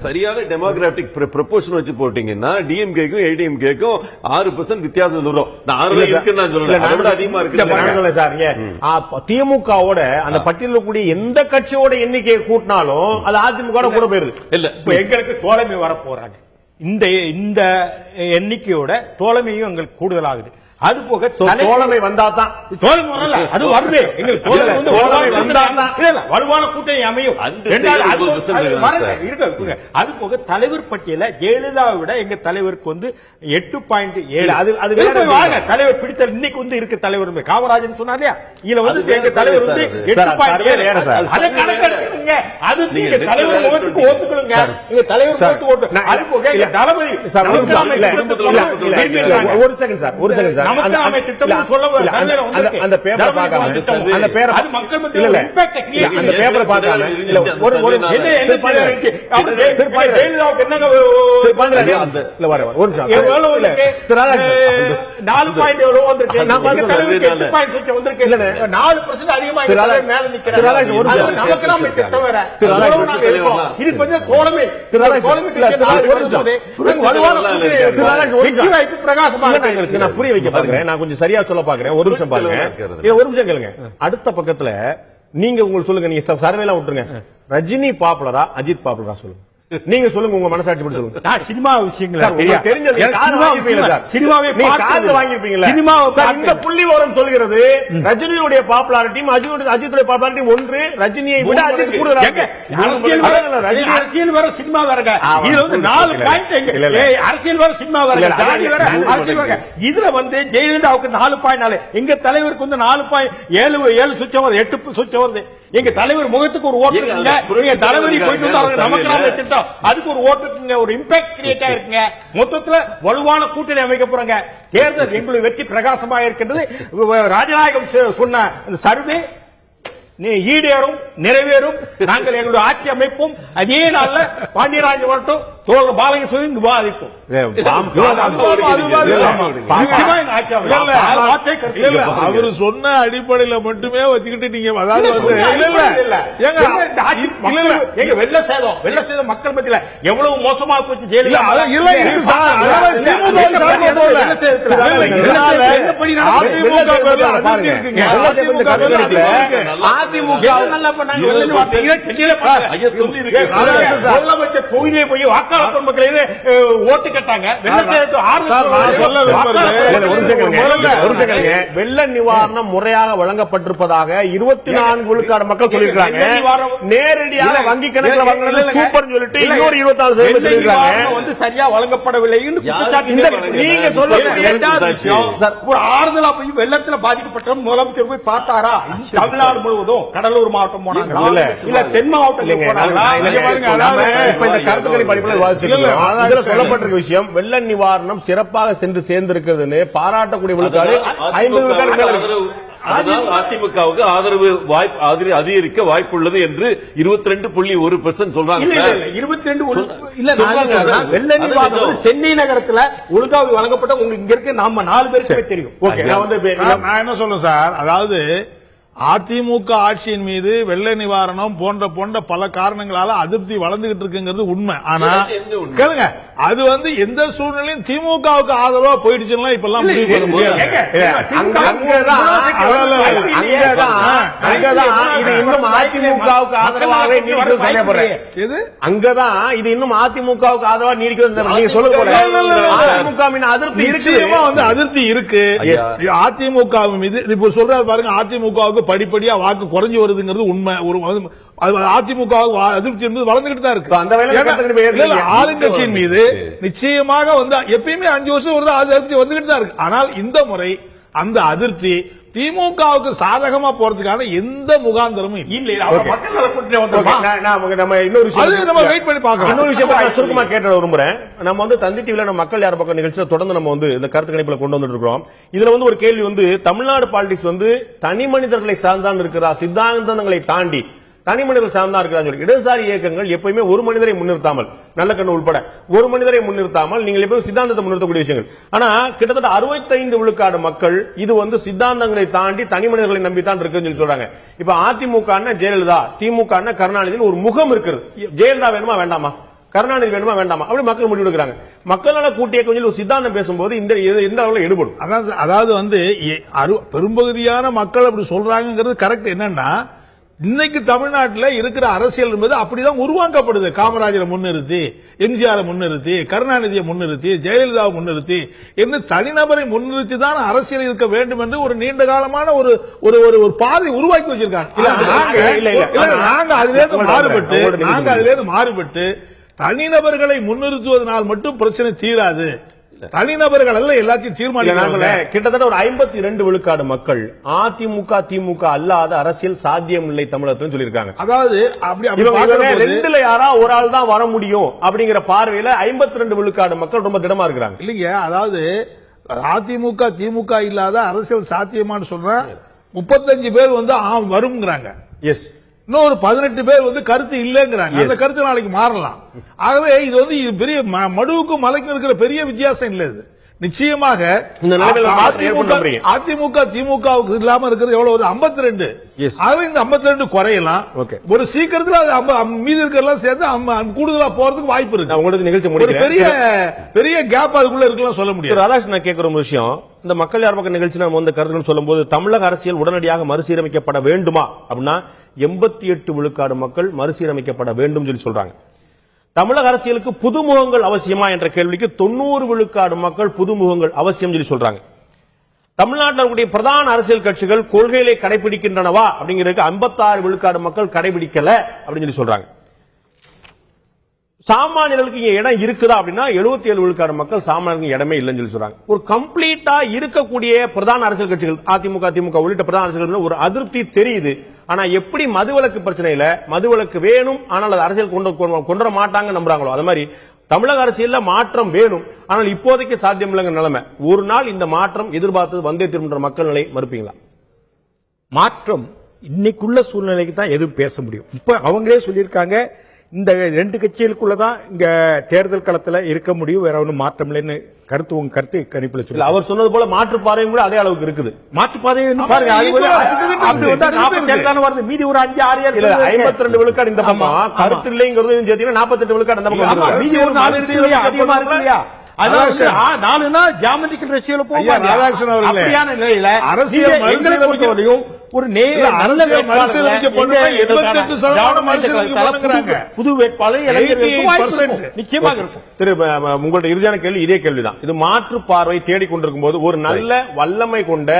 Speaker 2: சரியான டெமோகிராபிக் ப்ரொபோர்ஷன் வச்சு போட்டீங்கன்னா டிஎம்கேக்கும் ஏடிஎம்கேக்கும் 6% வித்தியாசம் வரும். அதிகமா இருக்கு.
Speaker 1: திமுகவோட அந்த பட்டியலில் கூடிய எந்த கட்சியோட எண்ணிக்கையை கூட்டினாலும் அது அதிமுக கூட போயிருது.
Speaker 4: இல்ல எங்களுக்கு தோழமை வர போறாங்க. இந்த எண்ணிக்கையோட தோழமையும் எங்களுக்கு கூடுதலாகுது. அது போக
Speaker 1: தோழமை வந்தாதான்
Speaker 4: அது வருது. வலுவான கூட்டணி அமையும். அது போக தலைவர் பட்டியல ஜெயலலிதாவை விட எங்க தலைவருக்கு வந்து 8.7. தலைவர் பிடித்த இன்னைக்கு வந்து இருக்க தலைவர் காமராஜன் சொன்னார் இல்லையா, இதுல வந்து எங்க தலைவர் வந்து 8.7. அதை கணக்கெடுத்துங்க. அது நீங்க தலைவர் முகத்துக்கு ஓட்டுக்கொள்ளுங்க. எங்க தலைவர் ஓட்டு. அது போக தளபதி
Speaker 1: ஒரு செகண்ட் சார், ஒரு செகண்ட் சார். அந்த பேப்பரை பார்க்காம புரிய வைக்க பாருங்க. நான் கொஞ்சம் சரியா சொல்ல பாக்குறேன். ஒரு நிமிஷம் பாருங்க, ஒரு நிமிஷம் கேளுங்க. அடுத்த பக்கத்துல நீங்க உங்களுக்கு சொல்லுங்க. நீங்க சர்வேலாம் விட்டுருங்க. ரஜினி பாப்புலரா அஜித் பாப்புலரா சொல்லுங்க. நீங்க சொல்லுங்க, உங்க மனசாட்சி படி சொல்லுங்க.
Speaker 4: நான் சினிமா விஷயங்கள
Speaker 1: தெரிஞ்சது சினிமாவே வாங்கிருப்பீங்களா? இந்த புள்ளி விவரம் சொல்கிறது ரஜினியுடைய பாப்புலாரிட்டியும் அஜித்துடைய பாப்புலாரிட்டியும் ஒன்று. ரஜினியை விட அஜித் கூடுதலாக
Speaker 4: அரசியல் வேற சினிமா வேறங்க. இதுல வந்து 4 பாயிண்ட் அரசியல் வேற சினிமா வேற. இதுல வந்து ஜெயலலிதாவுக்கு 4.4, எங்க தலைவருக்கு வந்து 4.7 சுச்சம் வருது, 8 சுச்சம் வருது. எங்க தலைவர் முகத்துக்கு ஒரு ஓட்டு இல்ல. எங்க தலைவரி போயிட்டு வந்து நமக்கு திட்டம் அதுக்கு ஒரு ஓட்டு, ஒரு இம்பாக்ட் கிரியேட் ஆயிருக்குங்க. மொத்தத்துல வலுவான கூட்டணி அமைக்க போறாங்க. தேர்தல் எங்களுடைய வெற்றி பிரகாசமாக இருக்கின்றது. ராஜநாயகம் சொன்ன சர்வே ஈடேறும், நிறைவேறும். நாங்கள் எங்களுடைய ஆட்சி அமைப்போம். அதே நாள்ல பாண்டியராஜ் மட்டும் தோழர் பாலகிருஷ்ணன் விவாதிப்போம்.
Speaker 3: அவரு சொன்ன அடிப்படையில மட்டுமே வச்சுக்கிட்டு நீங்க
Speaker 4: வெள்ள சேதம் மக்கள் மத்தியில எவ்வளவு மோசமா போச்சு ஜெயலலிதா. தொகுதியை போய் வாக்காளர் மக்களே ஓட்டு கேட்டாங்க.
Speaker 1: வெள்ள நிவாரணம் முறையாக வழங்கப்பட்டிருப்பதாக 24 விழுக்காடு மக்கள் சொல்லியிருக்காங்க. நேரடியாக வங்கி கணக்கில் வாங்கினது சூப்பர் சொல்லிட்டு இன்னொரு 24%
Speaker 4: வந்து சரியா வழங்கப்படவில்லை. நீங்க சொல்லக்கூடிய ஒரு ஆறுதலா போய் வெள்ளத்துல பாதிக்கப்பட்ட முதலமைச்சர் போய் பார்த்தாரா? தமிழ்நாடு முழுவதும் கடலூர் மாவட்டம் போனாங்க, இல்ல தென் மாவட்டம்
Speaker 1: சொல்லப்பட்டிருக்க விஷயம். வெள்ள நிவாரணம் சிறப்பாக சென்று சேர்ந்திருக்கிறது பாராட்டக்கூடிய விழுக்காடு 50 விழுக்காடு.
Speaker 2: அதிமுகவுக்கு ஆதரவு வாய்ப்பு அதிகரிக்க வாய்ப்புள்ளது என்று 22.1% சொல்றாங்க.
Speaker 4: சென்னை நகரத்துல ஒழுங்காக வழங்கப்பட்ட உங்களுக்கு இங்க இருக்க நாம 4 பேருக்கு தெரியும்.
Speaker 3: நான் என்ன சொல்றேன் சார், அதாவது அதிமுக ஆட்சியின் மீது வெள்ள நிவாரணம் போன்ற பல காரணங்களால அதிருப்தி வளர்ந்துகிட்டு இருக்குங்கிறது உண்மை. ஆனா கேளுங்க, அது எந்த சூழ்நிலையும் திமுகவுக்கு ஆதரவா போயிடுச்சுன்னா இப்பெல்லாம் முடிவு பண்ண முடியாது.
Speaker 1: அங்கதான் இது இன்னும் அதிமுகவுக்கு ஆதரவா நீடிக்கிறது நீங்க சொல்ல போல
Speaker 3: அதிருப்தி இருக்கு. அதிமுக மீது இப்ப சொல்றாரு பாருங்க, அதிமுகவுக்கு படிப்படியா வாக்கு குறைஞ்சு வருதுங்கிறது உண்மை. அதிமுக அதிருப்தி என்பது வளர்ந்துகிட்டு தான் இருக்கு. ஆளுங்கட்சியின் மீது நிச்சயமாக எப்பயுமே 5 வருஷம் ஒரு அதிருப்தி வந்துகிட்டு தான் இருக்கு. ஆனால் இந்த முறை அந்த அதிருப்தி திமுகவுக்கு சாதகமா போறதுக்கான எந்த முகாந்திரமும் இல்லை.
Speaker 1: சுருக்கமா கேட்ட விரும்புறேன். நம்ம தந்தி டிவில நம்ம மக்கள் யார் பக்கம் நிகழ்ச்சியில தொடர்ந்து நம்ம இந்த கருத்து கணிப்புல கொண்டு வந்துட்டு இருக்கோம். இதுல ஒரு கேள்வி தமிழ்நாடு பாலிடிக்ஸ் தனி மனிதர்களை சார்ந்தான் இருக்கிறா, சித்தாந்தங்களை தாண்டி தனி மனிதர்கள் சார்ந்தா இருக்கிறாங்க. இடதுசாரி இயக்கங்கள் எப்பயுமே ஒரு மனிதரை முன்னிறுத்தாமல், நல்ல கண்ணு உட்பட ஒரு மனிதரை முன்னிறுத்தாமல் நீங்கள் எப்பவும் சித்தாந்தத்தை முன்னிறுத்தக்கூடிய விஷயங்கள். ஆனா கிட்டத்தட்ட 65 விழுக்காடு மக்கள் இது சித்தாந்தங்களை தாண்டி தனி மனிதர்களை நம்பித்தான் இருக்குன்னு சொல்றாங்க. இப்ப அதிமுக ஜெயலலிதா, திமுக கருணாநிதி ஒரு முகம் இருக்குது. ஜெயலலிதா வேணுமா வேண்டாமா, கருணாநிதி வேணுமா வேண்டாமா, அப்படி மக்கள் முடிவு எடுக்கிறாங்க. மக்களால கூட்டிய கொஞ்சம் சித்தாந்தம் பேசும்போது இந்த அளவுல ஈடுபடும்.
Speaker 3: அதாவது பெரும்பகுதியான மக்கள் அப்படி சொல்றாங்கிறது கரெக்ட். என்னன்னா இன்னைக்கு தமிழ்நாட்டில் இருக்கிற அரசியல் என்பது அப்படிதான் உருவாக்கப்படுது. காமராஜரை முன்னிறுத்தி, எம்ஜிஆரை முன்னிறுத்தி, கருணாநிதியை முன்னிறுத்தி, ஜெயலலிதாவை முன்னிறுத்தி என்று தனிநபரை முன்னிறுத்தி தான் அரசியல் இருக்க வேண்டும் என்று ஒரு நீண்ட காலமான ஒரு பாதை உருவாக்கி வச்சிருக்காங்க. நாங்க அதிலிருந்து மாறுபட்டு தனிநபர்களை முன்னிறுத்துவதனால் மட்டும் பிரச்சனை தீராது. தனிநபர்கள் அல்ல எல்லாத்தையும் தீர்மானிக்கிறாங்க.
Speaker 1: கிட்டத்தட்ட ஒரு 52 விழுக்காடு மக்கள் அதிமுக திமுக அல்லாத அரசியல் சாத்தியம் இல்லை தமிழகத்தில் சொல்லியிருக்காங்க.
Speaker 3: அதாவது
Speaker 1: ரெண்டுல யாரா ஒரு ஆள் தான் வர முடியும் அப்படிங்கிற பார்வையில 52 விழுக்காடு மக்கள் ரொம்ப திடமா இருக்கிறாங்க.
Speaker 3: இல்லைங்க, அதாவது அதிமுக திமுக இல்லாத அரசியல் சாத்தியமானு சொல்ற 35 பேர் வருங்கிறாங்க.
Speaker 1: எஸ்,
Speaker 3: இன்னொரு 18 பேர் கருத்து இல்லைங்கிறாங்க. அந்த கருத்து நாளைக்கு மாறலாம். ஆகவே இது பெரிய மடுவுக்கும் மலைக்கும் இருக்கிற பெரிய வித்தியாசம் இல்லை. இது நிச்சயமாக அதிமுக திமுகவுக்கு இல்லாம இருக்கிறது எவ்வளவு 52. ஆகவே இந்த 52 குறையலாம். ஒரு சீக்கிரத்தில் மீது இருக்கிறதெல்லாம் சேர்ந்து கூடுதலா போறதுக்கு வாய்ப்பு இருக்கு. உங்களுக்கு நிகழ்ச்சி பெரிய கேப் அதுக்குள்ள இருக்கலாம் சொல்ல முடியும்.
Speaker 1: ராதாகிருஷ்ணன், நான் கேட்கிற ஒரு விஷயம், இந்த மக்கள் யார் பக்கம் நிகழ்ச்சி நம்ம கருத்துக்கள் சொல்லும் போது தமிழக அரசியல் உடனடியாக மறுசீரமைக்கப்பட வேண்டுமா அப்படின்னா 88 விழுக்காடு மக்கள் மறுசீரமைக்கப்பட வேண்டும் சொல்லி சொல்றாங்க. தமிழக அரசியலுக்கு புதுமுகங்கள் அவசியமா என்ற கேள்விக்கு 90 விழுக்காடு மக்கள் புதுமுகங்கள் அவசியம் சொல்லி சொல்றாங்க. தமிழ்நாட்டில் இருக்கக்கூடிய பிரதான அரசியல் கட்சிகள் கொள்கைகளை கடைபிடிக்கின்றனவா அப்படிங்கிறதுக்கு 56 விழுக்காடு மக்கள் கடைபிடிக்கல அப்படின்னு சொல்லி சொல்றாங்க. சாமானியர்களுக்கு இங்க இடம் இருக்குதா அப்படின்னா 77 விழுக்காடு மக்கள் சாமானியர்களுக்கு இடமே இல்லைன்னு சொல்லி சொல்றாங்க. ஒரு கம்ப்ளீட்டா இருக்கக்கூடிய பிரதான அரசியல் கட்சிகள் அதிமுக திமுக உள்ளிட்ட பிரதான அரசியல் ஒரு அதிருப்தி தெரியுது. ஆனா எப்படி மதுவிலக்கு பிரச்சனையில மதுவிலக்கு வேணும் ஆனால் அது அரசியல் கொண்டு வர மாட்டாங்க நம்புறாங்களோ அது மாதிரி தமிழக அரசியல்ல மாற்றம் வேணும் ஆனால் இப்போதைக்கு சாத்தியம் இல்லைங்கிற நிலைமை. ஒரு நாள் இந்த மாற்றம் எதிர்பார்த்தது வந்தே திரும்ப மக்கள் நிலை மறுப்பீங்களா?
Speaker 4: மாற்றம் இன்னைக்குள்ள சூழ்நிலைக்கு தான் எதுவும் பேச முடியும். இப்ப அவங்களே சொல்லியிருக்காங்க, இந்த 2 கட்சிகளுக்குள்ளதான் இங்க தேர்தல் களத்துல இருக்க முடியும், வேற ஒன்றும் மாற்றம் இல்லைன்னு உங்க கருத்து கணிப்புல சொல்லி
Speaker 1: அவர் சொன்னது போல மாற்றுப்பாதையும் கூட அதே அளவுக்கு இருக்குது.
Speaker 4: மாற்றுப்பாதை மீதி ஒரு 5-6
Speaker 1: 52 விழுக்காடு இந்த பக்கம் கருத்து இல்லைங்கிறது 48 விழுக்காடு அந்த பக்கம்
Speaker 4: மீதி ஒரு 4 அதிகமா இருக்கு இல்லையா? ஜியாமெட்ரிக்கல் ரேஷியோல நிலையில அரசியல் ஒரு புது வேட்பாளர் நிச்சயமாக இருக்கும்.
Speaker 1: திரு, உங்களுடைய இறுதியான கேள்வி இதே கேள்விதான். இது மாற்று பார்வை தேடிக்கொண்டிருக்கும் போது ஒரு நல்ல வல்லமை கொண்ட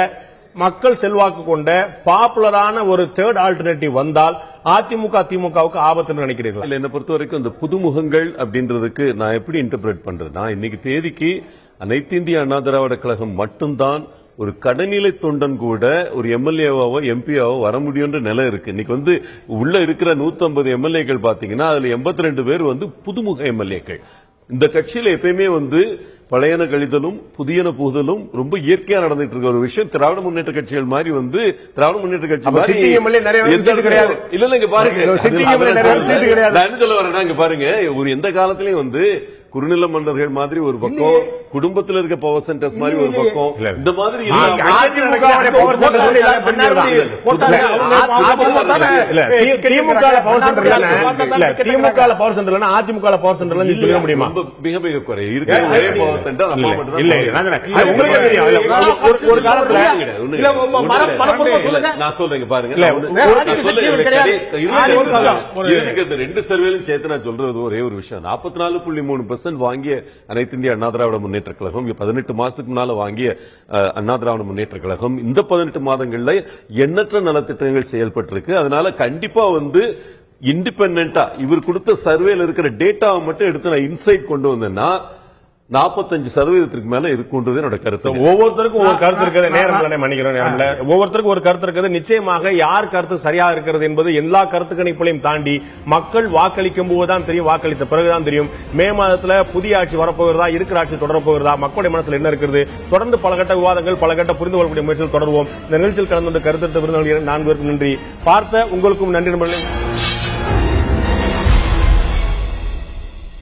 Speaker 1: மக்கள் செல்வாக்கு கொண்ட பாப்புலரான ஒரு தேர்ட் ஆல்டர்னேட்டிவ் வந்தால் அதிமுக திமுகவுக்கு ஆபத்துன்னு நினைக்கிறீர்களா?
Speaker 2: இல்ல, என்னை பொறுத்த வரைக்கும் இந்த புதுமுகங்கள் அப்படின்றதுக்கு நான் எப்படி இன்டர்பிரேட் பண்றேன்னா, இன்னைக்கு தேதிக்கு அனைத்து இந்திய அண்ணா திராவிட கழகம் மட்டும்தான் ஒரு கடைநிலை தொண்டன் கூட ஒரு எம்எல்ஏவாவோ எம்பியாவோ வர முடியும்ன்ற நிலை இருக்கு. இன்னைக்கு உள்ள இருக்கிற 150 எம்எல்ஏக்கள் பாத்தீங்கன்னா அதுல 82 பேர் புதுமுக எம்எல்ஏக்கள். இந்த கட்சியில எப்பயுமே பழையன கழிதலும் புதியன புகுதலும் ரொம்ப இயற்கையா நடந்துட்டு இருக்க ஒரு விஷயம். திராவிட முன்னேற்ற கட்சிகள் மாதிரி திராவிட முன்னேற்ற கட்சி மாதிரி
Speaker 1: கிடையாது.
Speaker 2: இல்ல இங்க பாருங்க, நான் என்ன சொல்ல வரேன்னா இங்க பாருங்க, ஒரு எந்த காலத்திலயும் குறுநில மன்னர்கள் மாதிரி ஒரு பக்கம், குடும்பத்தில் இருக்க பவர் சென்டர்ஸ் மாதிரி ஒரு பக்கம், இந்த மாதிரி
Speaker 1: DMK power centre AIADMK power centre சொல்ல முடியுமா?
Speaker 2: மிக மிக குறை இருக்கிற ஒரே பவர் சென்டர்
Speaker 1: ஒரு காலத்துல
Speaker 2: நான் சொல்றேன் பாருங்க, ரெண்டு சர்வேலும் சேர்த்து நான் சொல்றது ஒரே ஒரு விஷயம். 44.3% வாங்கிய அனைத்து இந்திய அண்ணா திராவிட முன்னேற்ற கழகம், 18 மாசத்துக்கு முன்னால வாங்கிய அண்ணா திராவிட முன்னேற்ற கழகம் இந்த 18 மாதங்கள்ல எண்ணற்ற நலத்திட்டங்கள் செயல்பட்டிருக்கு. அதனால கண்டிப்பா இண்டிபெண்டா இவர் கொடுத்த சர்வேல இருக்கிற டேட்டாவை மட்டும் எடுத்து நான் இன்சைட் கொண்டு வந்தேன்னா 45% மேல இருக்குன்றது என்னோட கருத்து.
Speaker 1: ஒவ்வொருத்தருக்கும் ஒரு கருத்து இருக்கிறது. நேரம் மன்னிக்கிறோம், ஒவ்வொருத்தருக்கும் ஒரு கருத்து இருக்கிறது. நிச்சயமாக யார் கருத்து சரியா இருக்கிறது என்பது எல்லா கருத்து கணிப்புகளையும் தாண்டி மக்கள் வாக்களிக்கும் போதுதான் தெரியும், வாக்களித்த பிறகுதான் தெரியும். மே மாதத்துல புதிய ஆட்சி வரப்போகிறதா, இருக்கிற ஆட்சி தொடர போகிறதா, மக்களுடைய மனசுல என்ன இருக்கிறது, தொடர்ந்து பல கட்ட விவாதங்கள், பல கட்ட புரிந்து கொள்ளக்கூடிய முயற்சிகள் தொடருவோம். இந்த நிகழ்ச்சியில் கலந்து கொண்ட கருத்து விருந்தினர்கள் 4 பேருக்கும் நன்றி. பார்த்த உங்களுக்கும் நன்றி.